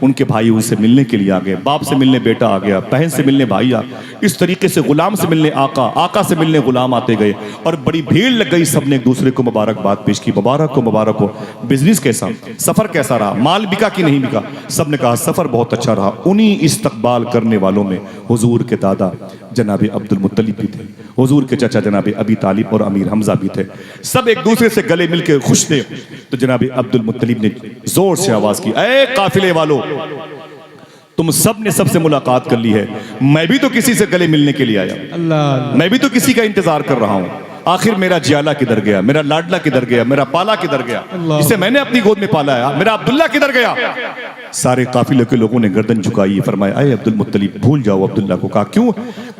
उनके भाई उनसे मिलने के लिए आ गए, बाप से मिलने बेटा आ गया, बहन से मिलने भाई आ, इस तरीके से गुलाम से मिलने आका, आका से मिलने गुलाम आते गए और बड़ी भीड़ लग गई। सबने एक दूसरे को मुबारकबाद पेश की, मुबारक हो, मुबारक हो। बिजनेस कैसा, सफर कैसा रहा, माल बिका कि नहीं बिका? सबने कहा सफर बहुत अच्छा रहा। उन्हीं इस्तकबाल करने वालों में हुजूर के दादा जनाब अब्दुल मुत्तलिब भी थे, हुजूर के चाचा जनाब अबी तालिब और अमीर हमजा भी थे। सब एक दूसरे से गले मिलकर खुश थे। तो जनाब अब्दुल मुत्तलिब ने जोर से आवाज की, ऐ काफिले वालों, तुम सब ने सबसे मुलाकात कर ली है, मैं भी तो किसी से गले मिलने के लिए आया, अल्लाह। मैं भी तो किसी का इंतजार कर रहा हूँ। आखिर मेरा जियाला किधर गया, मेरा लाडला किधर गया, मेरा पाला किधर गया, जिसे मैंने अपनी गोद में पाला है, मेरा अब्दुल्ला किधर गया? सारे काफिले के लोगों ने गर्दन झुकाई, फरमाया, अरे अब्दुल मुत्तलिब भूल जाओ अब्दुल्ला को। कहा क्यों?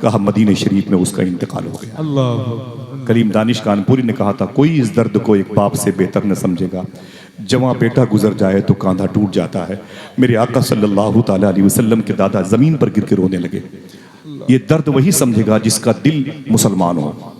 कहा मदीने शरीफ में उसका इंतकाल हो गया। अल्लाह। करीम दानिश कानपुरी ने कहा था, कोई इस दर्द को एक बाप से बेहतर न समझेगा, जवां बेटा गुजर जाए तो कांधा टूट जाता है। मेरे आका सल्लल्लाहु ताला अलैहि वसल्लम के दादा जमीन पर गिर के रोने लगे। ये दर्द वही समझेगा जिसका दिल मुसलमान हो,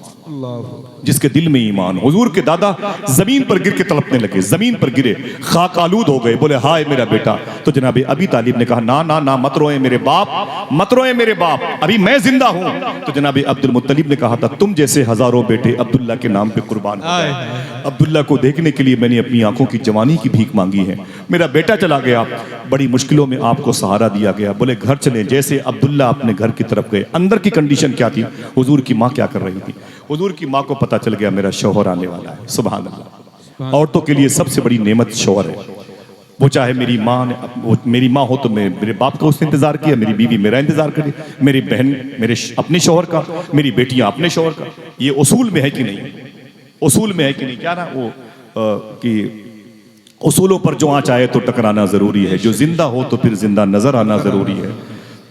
जिसके दिल में ईमान। हुजूर के दादा जमीन पर गिर के तड़पने लगे, जमीन पर गिरे, खाक आलूद हो गए, बोले हाय मेरा बेटा। तो जनाब अबी तालिब ने कहा, ना ना ना, मत रोए मेरे बाप, मत रोए मेरे बाप, अभी मैं जिंदा हूं। तो जनाब अब्दुल मुत्तलिब ने कहा था, तुम जैसे हजारों बेटे अब्दुल्ला के नाम पे कुर्बान हो गए। अब्दुल्ला को देखने के लिए मैंने अपनी आंखों की जवानी की भीख मांगी है। मेरा बेटा चला गया, बड़ी मुश्किलों में आपको सहारा दिया गया, बोले घर चले। जैसे अब्दुल्ला अपने घर की तरफ गए, अंदर की कंडीशन क्या थी, हुजूर की माँ क्या कर रही थी? हुजूर की माँ को पता चल गया मेरा शौहर आने वाला है। सुभान अल्लाह। औरतों के लिए सबसे बड़ी नेमत शौहर है। वो चाहे मेरी माँ ने, वो मेरी माँ हो तो मेरे बाप का उसने इंतजार किया, मेरी बीवी मेरा इंतजार करे, मेरी बहन मेरे अपने शौहर का, मेरी बेटियां अपने शौहर का। ये उसूल में है कि नहीं? उसूल में है कि नहीं? क्या ना वो कि उसूलों पर जो आँच आए तो टकराना जरूरी है, जो जिंदा हो तो फिर जिंदा नजर आना जरूरी है।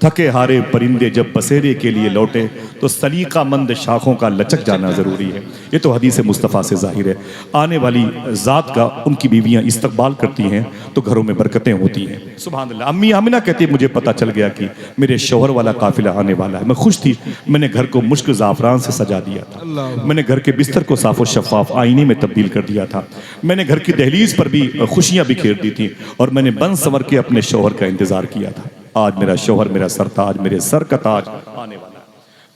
थके हारे परिंदे जब बसेरे के लिए लौटे तो सलीकामंद शाखों का लचक जाना जरूरी है। ये तो हदीस मुस्तफ़ा से जाहिर है। आने वाली ज़ात का उनकी बीवियां इस्तकबाल करती हैं तो घरों में बरकतें होती हैं। सुभान अल्लाह। अम्मी आमिना कहती है मुझे पता चल गया कि मेरे शौहर वाला काफिला आने वाला है। मैं खुश थी। मैंने घर को मुश्क ज़ाफ़रान से सजा दिया था। मैंने घर के बिस्तर को साफ व शफाफ आईने में तब्दील कर दिया था। मैंने घर की दहलीज पर भी खुशियां बिखेर दी थी और मैंने बन संवर के अपने शौहर का इंतजार किया था। आज मेरा शौहर, मेरा सरताज, मेरे सर का ताज आने वाला है।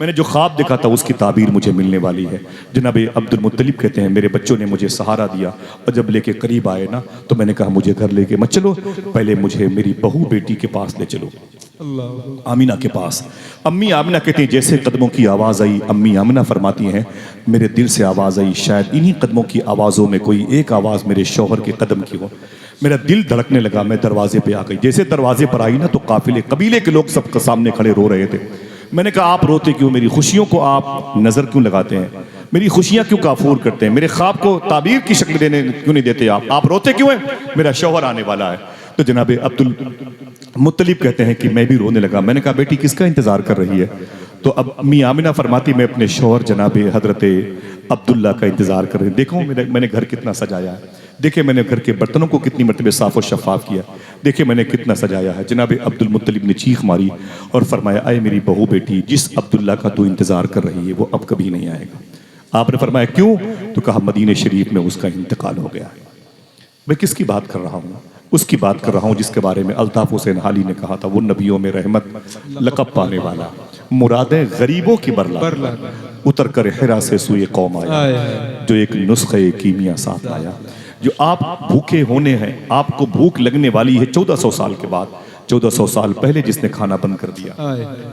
मैंने जो ख्वाब देखा था उसकी ताबीर मुझे मिलने वाली है। जनाब अब्दुल मुत्तलिब कहते हैं मेरे बच्चों ने मुझे सहारा दिया और जब लेके करीब आए ना तो मैंने कहा मुझे घर लेके मत चलो, पहले मुझे मेरी बहू बेटी के पास ले चलो, आमीना के पास। अम्मी आमिना कहती हैं जैसे कदमों की आवाज़ आई, अम्मी आमिना फरमाती हैं मेरे दिल से आवाज़ आई, शायद इन्हीं कदमों की आवाज़ों में कोई एक आवाज़ मेरे शौहर के कदम की हो। मेरा दिल धड़कने लगा। मैं दरवाजे पे आ गई। जैसे दरवाजे पर आई ना तो काफिले कबीले के लोग सबके सामने खड़े रो रहे थे। मैंने कहा आप रोते क्यों? मेरी खुशियों को आप नजर क्यों लगाते हैं? मेरी खुशियां क्यों काफूर करते हैं? मेरे ख्वाब को ताबीर की शक्ल देने क्यों नहीं देते आप रोते क्यों हैं? मेरा शौहर आने वाला है। तो जनाब अब्दुल मुत्तलिब कहते हैं कि मैं भी रोने लगा। मैंने कहा बेटी किसका इंतजार कर रही है? तो अब अम्मी आमिना फरमाती मैं अपने शौहर जनाब हजरत अब्दुल्ला का इंतजार कर रही हूँ। देखो मैंने घर कितना सजाया है, देखिए मैंने घर के बर्तनों को कितनी मरतबे साफ और शफाफ किया, देखिए मैंने कितना सजाया है। जनाब अब्दुल मुत्तलिब ने चीख मारी और फरमाया अय मेरी बहू बेटी, जिस अब्दुल्ला का तू इंतजार कर रही है वो अब कभी नहीं आएगा। आपने फरमाया क्यों? तो कहा मदीने शरीफ में उसका इंतकाल हो गया है। मैं किसकी बात कर रहा हूँ? उसकी बात कर रहा हूँ जिसके बारे में अल्ताफ हुसैन हाली ने कहा था वो नबियों में रहमत लक़ब पाने वाला, मुरादें गरीबों की बरला, उतर कर हिरा से सुए कौम आया, जो एक नुस्खे कीमिया साथ लाया। जो आप भूखे होने हैं, आपको भूख लगने वाली है 1400 साल के बाद, 1400 साल पहले जिसने खाना बंद कर दिया,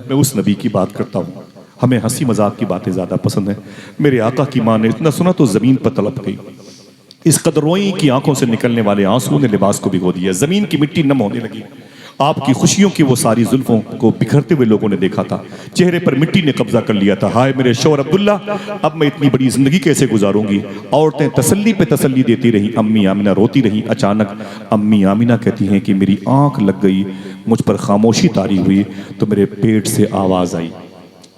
मैं उस नबी की बात करता हूँ। हमें हंसी मजाक की बातें ज्यादा पसंद है। मेरे आका की माँ ने इतना सुना तो जमीन पर तड़प गई। इस कदर रोई की आंखों से निकलने वाले आंसुओं ने लिबास को भिगो दिया। जमीन की मिट्टी नम होने लगी। आपकी खुशियों की वो सारी जुल्फों को बिखरते हुए लोगों ने देखा था। चेहरे पर मिट्टी ने कब्जा कर लिया था। हाय मेरे शौहर अब्दुल्ला, अब मैं इतनी बड़ी जिंदगी कैसे गुजारूंगी? औरतें तसल्ली पे तसल्ली देती रही। अम्मी आमिना रोती रही। अचानक अम्मी आमिना कहती हैं कि मेरी आंख लग गई, मुझ पर खामोशी तारी हुई तो मेरे पेट से आवाज आई।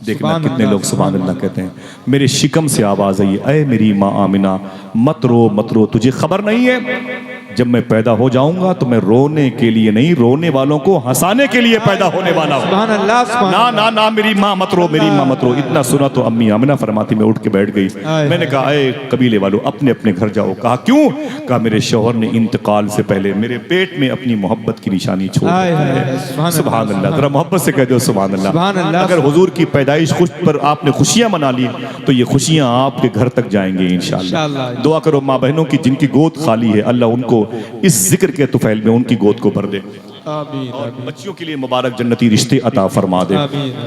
देखना कितने लोग सुभान अल्लाह कहते हैं। मेरे शिकम से आवाज आई, अय मेरी माँ आमिना मत रो, तुझे खबर नहीं है जब मैं पैदा हो जाऊंगा तो मैं रोने के लिए नहीं, रोने वालों को हंसाने के लिए पैदा होने वाला हूं। सुभान अल्लाह, सुभान ना ना ना मेरी माँ मत रो, मेरी माँ मत रो। इतना सुना तो अम्मी आमिना फरमाती मैं उठ के बैठ गई। मैंने कहा अय कबीले वालों अपने अपने घर जाओ। कहा क्यों? कहा मेरे शौहर ने इंतकाल से पहले मेरे पेट में अपनी मोहब्बत की निशानी छोड़ दी है। सुभान अल्लाह, जरा मोहब्बत से कह दो सुभान अल्लाह। अगर हुजूर की पैदाइश खुश पर आपने खुशियां मना ली तो ये खुशियां आपके घर तक जाएंगी इंशाअल्लाह। दुआ करो माँ बहनों की जिनकी गोद खाली है, अल्लाह उनको इस जिक्र के तुफैल में उनकी गोद को भर दे। और बच्चियों के लिए मुबारक जन्नती रिश्ते अता फरमा दे।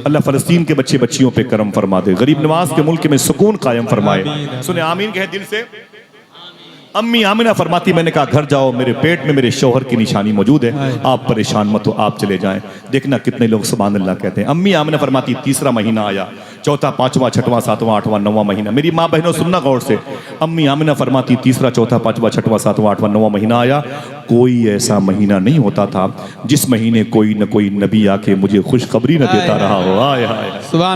अल्लाह फलस्तीन के बच्चे बच्चियों पे करम फरमा दे। गरीब नवाज के मुल्क में सुकून कायम फरमाए। सुने आमीन कहे दिल से। अम्मी आमिना फरमाती मैंने कहा घर जाओ, मेरे पेट में मेरे शौहर की निशानी मौजूद है, आप परेशान मत हो, आप चले जाएं। देखना कितने लोग सुभान अल्लाह कहते हैं। अम्मी आमिना फरमाती तीसरा महीना आया, चौथा, पांचवा, छठवां, सातवां, आठवां, नौवां महीना। मेरी माँ बहनों सुनना गौर से। अम्मी आमिना फरमाती तीसरा, चौथा, पांचवा, छठवां, सातवां, आठवां, नौवां महीना आया। कोई ऐसा महीना नहीं होता था जिस महीने कोई न कोई नबी आके मुझे खुशखबरी न देता रहा हो। आय हाय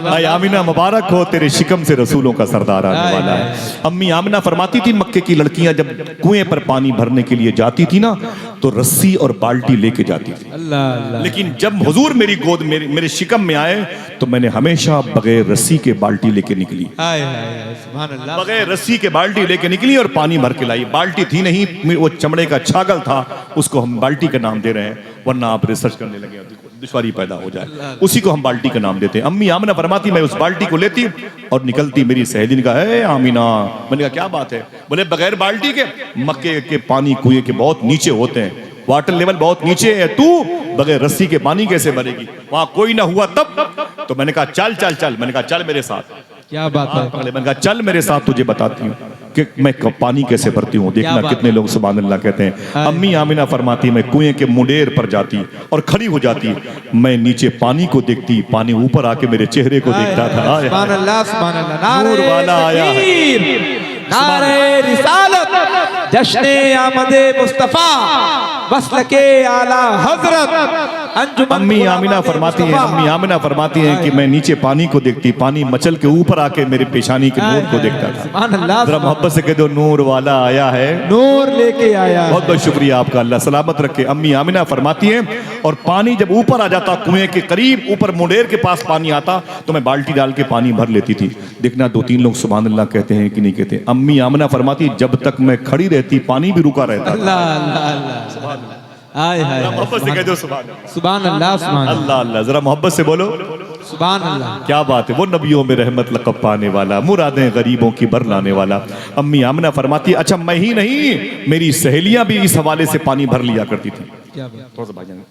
आय आमिना मुबारक हो, तेरे शिकम से रसूलों का सरदार आने वाला है। अम्मी आमिना फरमाती थी मक्के की लड़कियां जब कुएं पर पानी भरने के लिए जाती थी ना तो रस्सी और बाल्टी लेके जाती थी। लेकिन जब हुजूर मेरी गोद मेरे शिकम में आए तो मैंने हमेशा बगैर रस्सी के बाल्टी लेके निकली। बगैर रस्सी के बाल्टी लेके निकली और पानी भर के लाई। बाल्टी थी नहीं, वो चमड़े का छागल था, उसको हम बाल्टी का नाम दे रहे हैं, वरना आप रिसर्च करने लगे दुश्वारी पैदा हो जाए। उसी को हम बाल्टी का नाम देते हैं। अम्मी आमिना फरमाती मैं उस बाल्टी को लेती और निकलती। मेरी सहेली ने कहा है आमिना, मैंने कहा क्या बात है? बोले बगैर बाल्टी के मक्के के पानी कुएं के बहुत नीचे होते हैं, वाटर लेवल बहुत नीचे है, तू बगैर रस्सी के पानी कैसे भरेगी? वहां कोई ना हुआ तब तो मैंने कहा चल चल चल। मैंने कहा चल मेरे साथ। क्या बात है? मैंने कहा चल मेरे साथ, तुझे बताती हूँ। कि मैं पानी कैसे भरती हूँ। देखना कितने लोग सुभान अल्लाह कहते हैं। अम्मी आमिना फरमाती मैं कुएं के मुंडेर पर जाती और खड़ी हो जाती, मैं नीचे पानी को देखती, पानी ऊपर आके मेरे चेहरे को देखता था। सुभान अल्लाह, सुभान अल्लाह। नूर वाला आया है, नारे रिसालत, जश्ने आमदे मुस्तफा, मसलके आला हजरत। अम्मी आमिना फरमाती हैं, अम्मी आमिना फरमाती हैं कि मैं नीचे पानी को देखती, पानी मचल के ऊपर आके मेरे पेशानी के नूर को देखता था। सुभान अल्लाह। जरा मोहब्बत से कह दो, नूर वाला आया है, नूर लेके आया। बहुत बहुत शुक्रिया आपका, अल्लाह सलामत रखे। अम्मी आमिना फरमाती हैं और पानी जब ऊपर आ जाता, कुएं के करीब ऊपर मुंडेर के पास पानी आता, तो मैं बाल्टी डाल के पानी भर लेती थी। देखना 2-3 लोग सुभान अल्लाह कहते हैं कि नहीं कहते। अम्मी आमिना फरमाती जब तक मैं खड़ी रहती पानी भी रुका रहता। अल्लाह अल्लाह अल्लाह। आय हाय, मोहब्बत से कह दो सुभान अल्लाह, सुभान अल्लाह, सुभान अल्लाह अल्लाह। जरा मोहब्बत से बोलो सुभान अल्लाह। क्या बात है, वो नबियों में रहमत लक़ब पाने वाला, मुरादें गरीबों की बर लाने वाला। अम्मी आमिना फरमाती अच्छा मैं ही नहीं, मेरी सहेलियां भी इस हवाले से पानी भर लिया करती थी। क्या बात। थोड़ा सा भाईजान,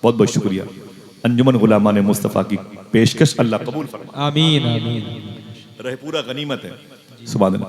बहुत बहुत शुक्रिया। अंजुमन गुलामान मुस्तफ़ा की पेशकश अल्लाह कबूल फरमाए। आमीन आमीन। रह पूरा गनीमत है, सुभान अल्लाह,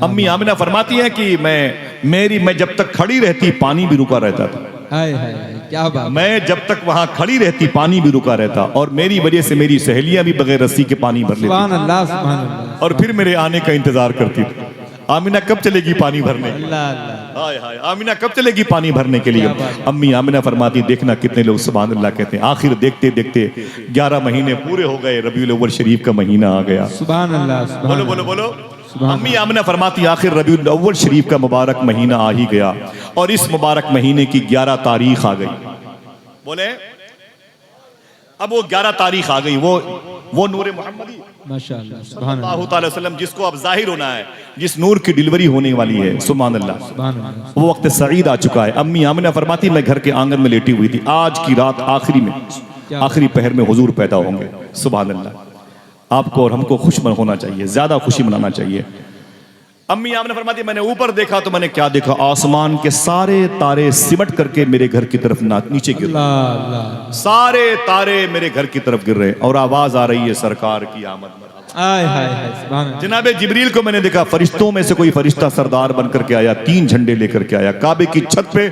अम्मी आमिना फरमाती हैं कि मैं जब तक खड़ी रहती पानी भी रुका रहता था। हाय हाय, क्या बात। मैं जब तक वहां खड़ी रहती पानी भी रुका रहता, और मेरी वजह से मेरी सहेलियां भी बगैर रस्सी के पानी भर लेती। सुभान अल्लाह, सुभान अल्लाह। और फिर मेरे आने का इंतजार करती थी, आमिना कब चलेगी पानी भरने। अल्लाह अल्लाह। हाय हाय, आमिना कब चलेगी पानी भरने के लिए। अम्मी आमिना फरमाती देखना कितने लोग सुभान अल्लाह कहते हैं। आखिर देखते देखते 11 महीने पूरे हो गए, रबीउल अव्वल शरीफ का महीना आ गया। सुभान अल्लाह, बोलो बोलो बोलो। अम्मी आमिना फरमाती आखिर रबीउल अव्वल शरीफ का मुबारक महीना आ ही गया, और इस मुबारक महीने की 11 तारीख आ गई। बोले अब वो 11 तारीख आ गई, वो नूर मोहम्मदी माशाअल्लाह, सुभान अल्लाह, सल्लल्लाहु अलैहि वसल्लम, जिसको अब जाहिर होना है, जिस नूर की डिलीवरी होने वाली है, सुभान अल्लाह, सुभान अल्लाह। वो वक्त सईद आ चुका है। अम्मी आमिना फरमाती मैं घर के आंगन में लेटी हुई थी, आज की रात आखिरी पहर में हुजूर पैदा होंगे। सुभान अल्लाह, आपको और हमको खुश होना चाहिए, ज्यादा खुशी मनाना चाहिए। अम्मी आमिना फरमाती मैंने ऊपर देखा तो मैंने क्या देखा, आसमान के सारे तारे सिमट करके मेरे घर की तरफ नीचे गिर रहे, अल्लाह। सारे तारे मेरे घर की तरफ गिर रहे, और आवाज आ रही है सरकार की आमद। हाय हाय हाय, सुभान अल्लाह। जनाबे जिब्रील को मैंने देखा, फरिश्तों में से कोई फरिश्ता सरदार बनकर के आया, 3 झंडे लेकर के आया, काबे की छत पे,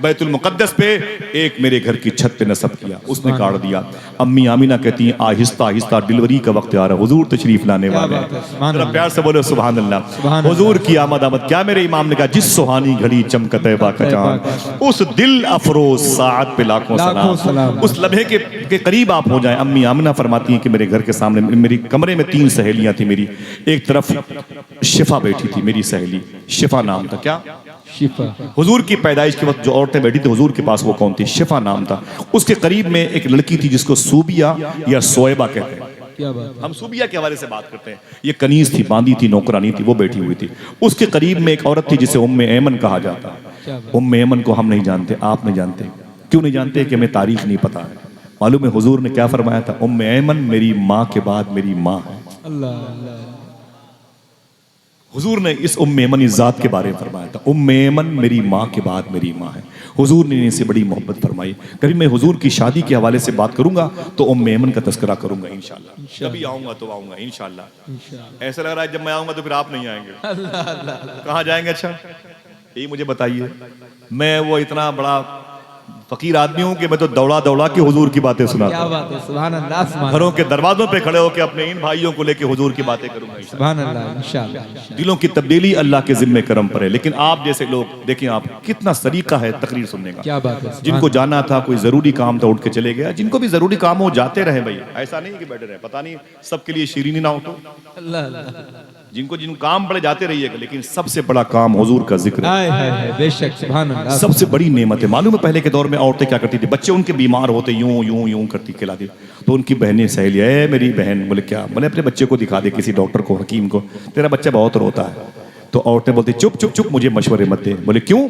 बैतुल मुकद्दस पे, एक मेरे घर की छत पे नस्ब किया, उसने काट दिया। अम्मी आमिना कहती हैं आहिस्ता आहिस्ता डिलीवरी का वक्त आ रहा है, हुजूर तशरीफ लाने वाले हैं। जरा प्यार से बोलो सुभान अल्लाह। हुजूर की आमद। क्या मेरे इमाम ने कहा, जिस सुहानी घड़ी चमकत है बाकजान, उस दिल अफरोज साथ पे लाखों सलाम, उस लम्हे के करीब आप हो जाएं। अम्मी आमिना फरमाती हैं कि मेरे घर के सामने मेरी कमरे में 3 सहेलियां थी मेरी, एक तरफ शिफा बैठी थी, मेरी सहेली शिफा नाम था। क्या शिफा? हुजूर की पैदाइश के वक्त जो औरतें बैठी थी हुजूर के पास, वो कौन थी? शिफा नाम था। उसके करीब में एक लड़की थी जिसको सूबिया या सोएबा कहते हैं। क्या बात। हम सूबिया के हवाले से बात करते हैं। ये कनीज थी, बांदी थी, नौकरानी थी, वो बैठी हुई थी। उसके करीब में एक औरत थी जिसे उम्मे ऐमन कहा जाता है। उम्मे ऐमन को हम नहीं जानते, आप नहीं जानते। क्यों नहीं जानते? कि हमें तारीख नहीं पता है। मालूम है हुजूर ने क्या फरमाया था? उम्मे ऐमन मेरी माँ के बाद मेरी माँ है। अल्लाह अल्लाह। हुजूर ने इस उम्मे ऐमन ज़ात के बारे में फरमाया था, उम्मे ऐमन मेरी माँ के बाद मेरी माँ है। हुजूर ने इनसे बड़ी मोहब्बत फरमाई। कभी मैं हुजूर की शादी के हवाले से बात करूंगा तो उम्मे ऐमन का तज़किरा करूंगा इंशाअल्लाह। कभी आऊंगा तो आऊंगा इंशाअल्लाह। ऐसा लग रहा है जब मैं आऊंगा तो फिर आप नहीं आएंगे। कहाँ जाएंगे? अच्छा यही मुझे बताइए। मैं वो इतना बड़ा फकीर आदमी हूँ कि मैं तो दौड़ा दौड़ा के हुजूर की बातें सुना। क्या बात है, सुभान अल्लाह, सुभान घरों के दरवाजों पे खड़े होकर अपने इन भाइयों को लेके हुजूर की बातें करूंगा। सुभान अल्लाह, इंशाअल्लाह। दिलों की तब्दीली अल्लाह के जिम्मे करम पर है। लेकिन आप जैसे लोग देखें, आप कितना सलीका है तकरीर सुनने का। क्या बात है। जिनको जाना था, कोई जरूरी काम था, उठ के चले गया। जिनको भी जरूरी काम हो जाते रहे भाई, ऐसा नहीं कि बैठे रहे। पता नहीं सबके लिए शीरीनी ना हो। जिनको काम पड़े जाते रहिएगा, लेकिन सबसे बड़ा काम हुजूर का जिक्र है। बेशक, सुभान अल्लाह। सबसे बड़ी नेमत है। मालूम है पहले के दौर में औरतें क्या करती थी? बच्चे उनके बीमार होते यूं यूं यूं करती खिलाती, तो उनकी बहनें सहेलियां, मेरी बहन, बोले क्या? बोले अपने बच्चे को दिखा दे किसी डॉक्टर को, हकीम को, तेरा बच्चा बहुत रोता है। तो औरतें बोलती चुप चुप चुप, मुझे मशवरे मत दे। बोले क्यों?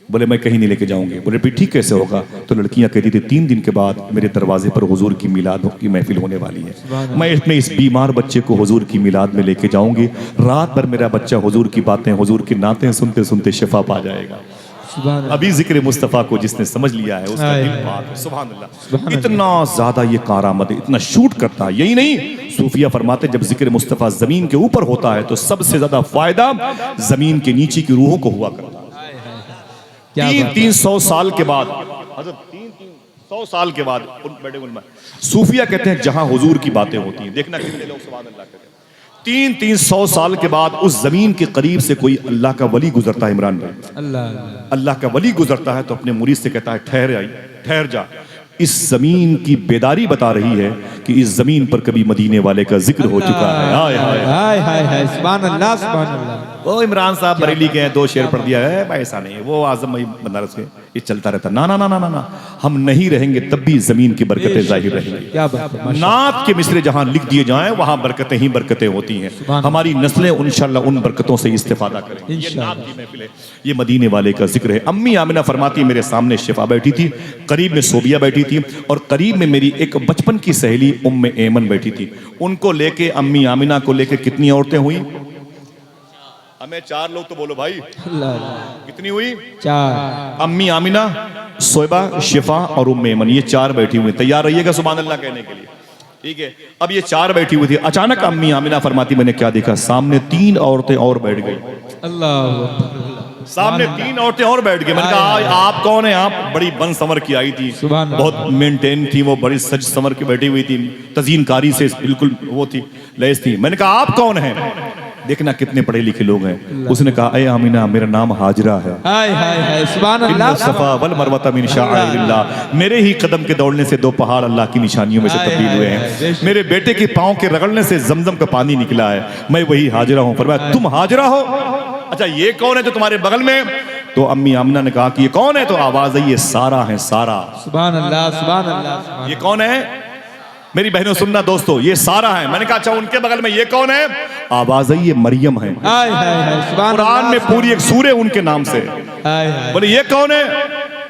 बोले मैं कहीं नहीं लेके जाऊंगी। बोले भी ठीक कैसे होगा? तो लड़कियां कहती थी 3 दिन के बाद मेरे दरवाजे पर हुजूर की मिलाद की महफिल होने वाली है, मैं अपने इस बीमार बच्चे को हुजूर की मिलाद में लेके जाऊंगी। रात भर मेरा बच्चा हुजूर की बातें, हुजूर की नातें सुनते सुनते शिफा पा जाएगा। सुभान अल्लाह। अभी जिक्र मुस्तफ़ा को जिसने समझ लिया है उसका दिल पाक है। सुभान अल्लाह। इतना ज्यादा ये कारामद है, इतना शूट करता है। यही नहीं, सूफिया फरमाते जब जिक्र मुस्तफ़ा जमीन के ऊपर होता है तो सबसे ज्यादा फायदा जमीन के नीचे की रूहों को हुआ करता है। 300 साल के बाद, 300 साल के बाद बड़े उलमा सूफिया कहते हैं जहां हुजूर की बातें होती हैं, देखना कितने लोग सुभान अल्लाह कहते हैं। 300 साल के बाद उस जमीन के करीब से कोई अल्लाह का वली गुजरता है। इमरान भाई, अल्लाह का वली गुजरता है तो अपने मुरीद से कहता है ठहर जा। इस जमीन की बेदारी बता रही है कि इस जमीन पर कभी मदीने वाले का जिक्र हो चुका है। हाय हाय हाय, सुभान अल्लाह सुभान अल्लाह। वो इमरान साहब बरेली के हैं, 2 शेर पढ़ दिया है भाई, ऐसा नहीं है। वो आजम बनारस के, ये चलता रहता। ना ना ना ना ना, हम नहीं रहेंगे तब भी जमीन की बरकतें जाहिर रहेंगी। क्या बात है। नात के मिसरे जहां लिख दिए जाएं वहां बरकतें ही बरकतें होती हैं। हमारी नस्लें इंशाअल्लाह उन बरकतों से इस्तेफादा करेंगी। ये नात की महफिल है, ये मदीने वाले का जिक्र है। अम्मी आमिना फरमाती मेरे सामने शिफा बैठी थी, करीब में सोबिया बैठी थी और करीब में मेरी एक बचपन की सहेली उम्मे ऐमन बैठी थी। उनको लेके, अम्मी आमिना को लेके कितनी औरतें हुई? हमें 4 लोग तो बोलो भाई। कितनी हुई? 4। अम्मी आमिना, सोयबा, शिफा और उम्मे ऐमन, ये 4 बैठी हुई। तैयार रहिएगा सुभान अल्लाह कहने के लिए, ठीक है। अब ये 4 बैठी हुई थी, अचानक अम्मी आमिना फरमाती मैंने क्या देखा, सामने 3 औरतें और बैठ गई। अल्लाह, सामने 3 औरतें और बैठ गई। मैंने कहा आप कौन है? आप बड़ी बन संवर की आई थी, बहुत मेंटेन थी, वो बड़ी सज संवर की बैठी हुई थी, तजीनकारी से बिल्कुल वो थी, लैस थी। मैंने कहा आप कौन है? देखना कितने पढ़े लिखे लोग हैं। उसने कहा अय आमिना, मेरा नाम हाजरा है। हाय हाय हाय, सुभान अल्लाह। सफा वल मरवता मिन शाअइरिल्लाह, मेरे ही कदम के दौड़ने से 2 पहाड़ अल्लाह की निशानियों में से तब्दील हुए हैं। मेरे बेटे के पांव के रगड़ने से जमजम का पानी निकला है। मैं वही हाजरा हूं। फरमाया तुम हाजरा हो? अच्छा ये कौन है जो तुम्हारे बगल में? तो अम्मी आमिना ने कहा कि ये कौन है? तो आवाज आई, ये सारा है, सारा। सुभान अल्लाह सुभान अल्लाह। ये कौन है? मेरी बहनों सुनना दोस्तों, ये सारा है। मैंने कहा अच्छा उनके बगल में ये कौन है? आवाज आई, ये मरियम है। कुरान में पूरी एक सूरे उनके नाम से। बोले ये कौन है?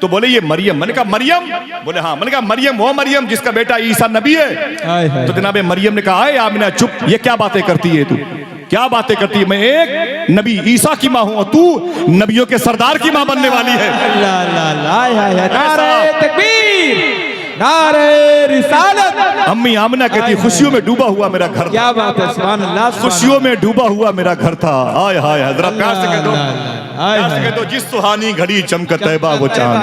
तो बोले ये मरियम। मैंने कहा मरियम? बोले हाँ। मैंने कहा मरियम वो मरियम जिसका बेटा ईसा नबी है? तो जनाबे मरियम ने कहा है आमिना चुप, ये क्या बातें करती है तू? क्या बातें करती है? मैं एक नबी ईसा की माँ हूं और तू नबियों के सरदार की माँ बनने वाली है। नारे तकबीर, नारे रिसालत। अम्मी आमिना कहती खुशियों में डूबा हुआ मेरा घर। क्या बात है, सुभान अल्लाह। खुशियों में डूबा हुआ मेरा घर था। हाय हाय, हजरा प्यार से कह दो, प्यार से कह दो, जिस सुहानी घड़ी चमका तैबा वो चांद,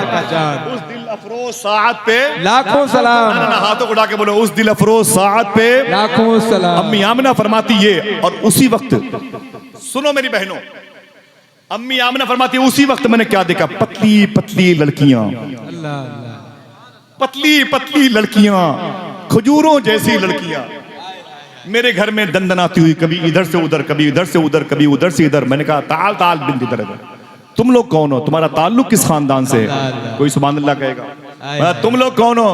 उस दिल अफरोज साअत पे लाखों सलाम। ना हाथों को उठा के बोलो, उस दिल अफरोज साअत पे लाखों सलाम। अम्मी आमिना फरमाती ये, और उसी वक्त सुनो मेरी बहनों, अम्मी आमिना फरमाती उसी वक्त मैंने क्या देखा? पतली पतली लड़कियां, पतली पतली लड़कियां, खजूरों जैसी लड़कियां मेरे घर में दंदनाती हुई, कभी इधर से उधर, कभी इधर से उधर, कभी उधर से इधर। मैंने कहा ताल ताल बिंद इधर इधर, तुम लोग कौन हो? तुम्हारा ताल्लुक किस खानदान से है? कोई सुभान अल्लाह कहेगा। तुम लोग कौन हो?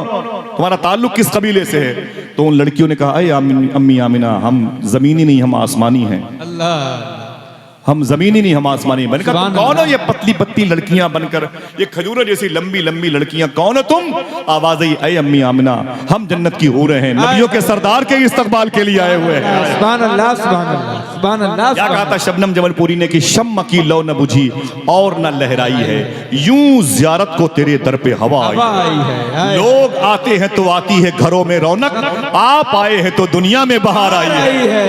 तुम्हारा ताल्लुक किस कबीले से है? तो उन लड़कियों ने कहा अय अम्मी आमिना, हम जमीनी नहीं, हम आसमानी हैं। अल्लाह, हम जमीनी नहीं, हम आसमानी। मैंने कहा तुम कौन हो? ये पतली पतली लड़कियां बनकर, ये खजूरों जैसी लंबी लंबी लड़कियां, कौन हो तुम? आवाज आई अय अम्मी आमिना, हम जन्नत की हूरें हैं, नबियों के सरदार के इस्तकबाल के लिए आए हुए हैं। सुभान अल्लाह सुभान अल्लाह सुभान अल्लाह। क्या कहा था शबनम जबलपुरी ने कि शम्म की लौ न बुझी और न लहराई है, यूं ज़ियारत को तेरे दर पे हवा आई है। लोग आते हैं तो आती है घरों में रौनक, आप आए हैं तो दुनिया में बहार आई है।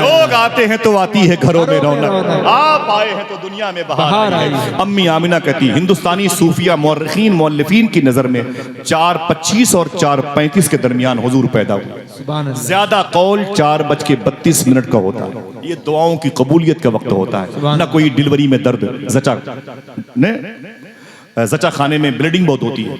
लोग आते हैं तो आती है घरों में रौनक, आप आए हैं तो दुनिया में बहार आई है। अम्मी आमिना कहती हिंदुस्तानी सूफिया मुअर्रिखीन मुअल्लिफीन की नजर में 4:25 और 4:35 के दरमियान हुजूर पैदा हुए। ज्यादा कौल 4:32 का होता है। ये दुआओं की कबूलियत का वक्त होता है। ना कोई डिलीवरी में दर्द, जचा खाने में ब्लीडिंग बहुत होती है,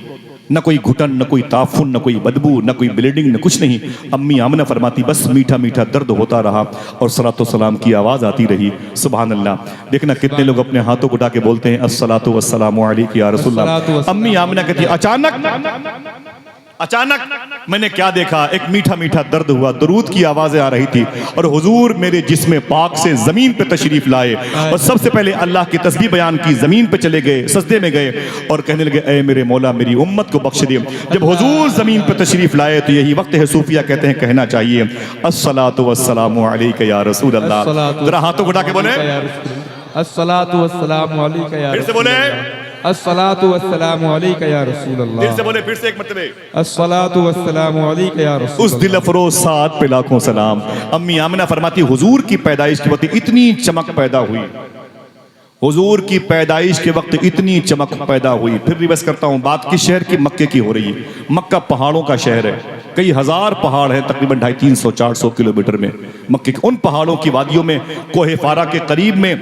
न कोई घुटन, न कोई ताफुन, न कोई बदबू, न कोई ब्लीडिंग, न कुछ नहीं। अम्मी आमिना फरमाती बस मीठा मीठा दर्द होता रहा और सलातो सलाम की आवाज आती रही। सुभान अल्लाह। देखना कितने लोग अपने हाथों को उठा के बोलते हैं अस्सलातु वस्सलामु अलैका या रसूलल्लाह। अम्मी आमिना कहती अचानक मैंने क्या देखा? एक मीठा मीठा दर्द हुआ, दरूद की आवाजें आ रही थी और हुजूर मेरे जिस्म पाक से जमीन पे तशरीफ लाए और सबसे पहले अल्लाह की तस्बीह बयान की, जमीन पे चले गए, सजदे में गए और कहने लगे ऐ मेरे मौला मेरी उम्मत को बख्श दे। जब हुजूर जमीन पे तशरीफ लाए तो यही वक्त है, सूफिया कहते हैं कहना चाहिए अस्सलातु वस्सलामु अलैका या रसूल अल्लाह। जरा हाथों को उठा के बोले अस्सलातु वस्सलामु अलैका या, फिर से बोले अस्सलातु वस्सलामु अलैका या रसूल दिल से अल्लाह, बोले फिर से एक मरतबे, अस्सलातु वस्सलामु अलैका या रसूल उस दिल अफरोज साथ पे लाखों सलाम। अम्मी आमिना फरमाती हुजूर की पैदाइश के वक्त इतनी चमक पैदा हुई, हुजूर की पैदाइश के वक्त इतनी चमक पैदा हुई। फिर रिवर्स करता हूँ, बात किस शहर की? मक्के की हो रही है। मक्का पहाड़ों का शहर है, कई हजार पहाड़ है, तकरीबन 250-300-400 किलोमीटर में मक्के के। उन पहाड़ों की वादियों में कोहे फारा के करीब में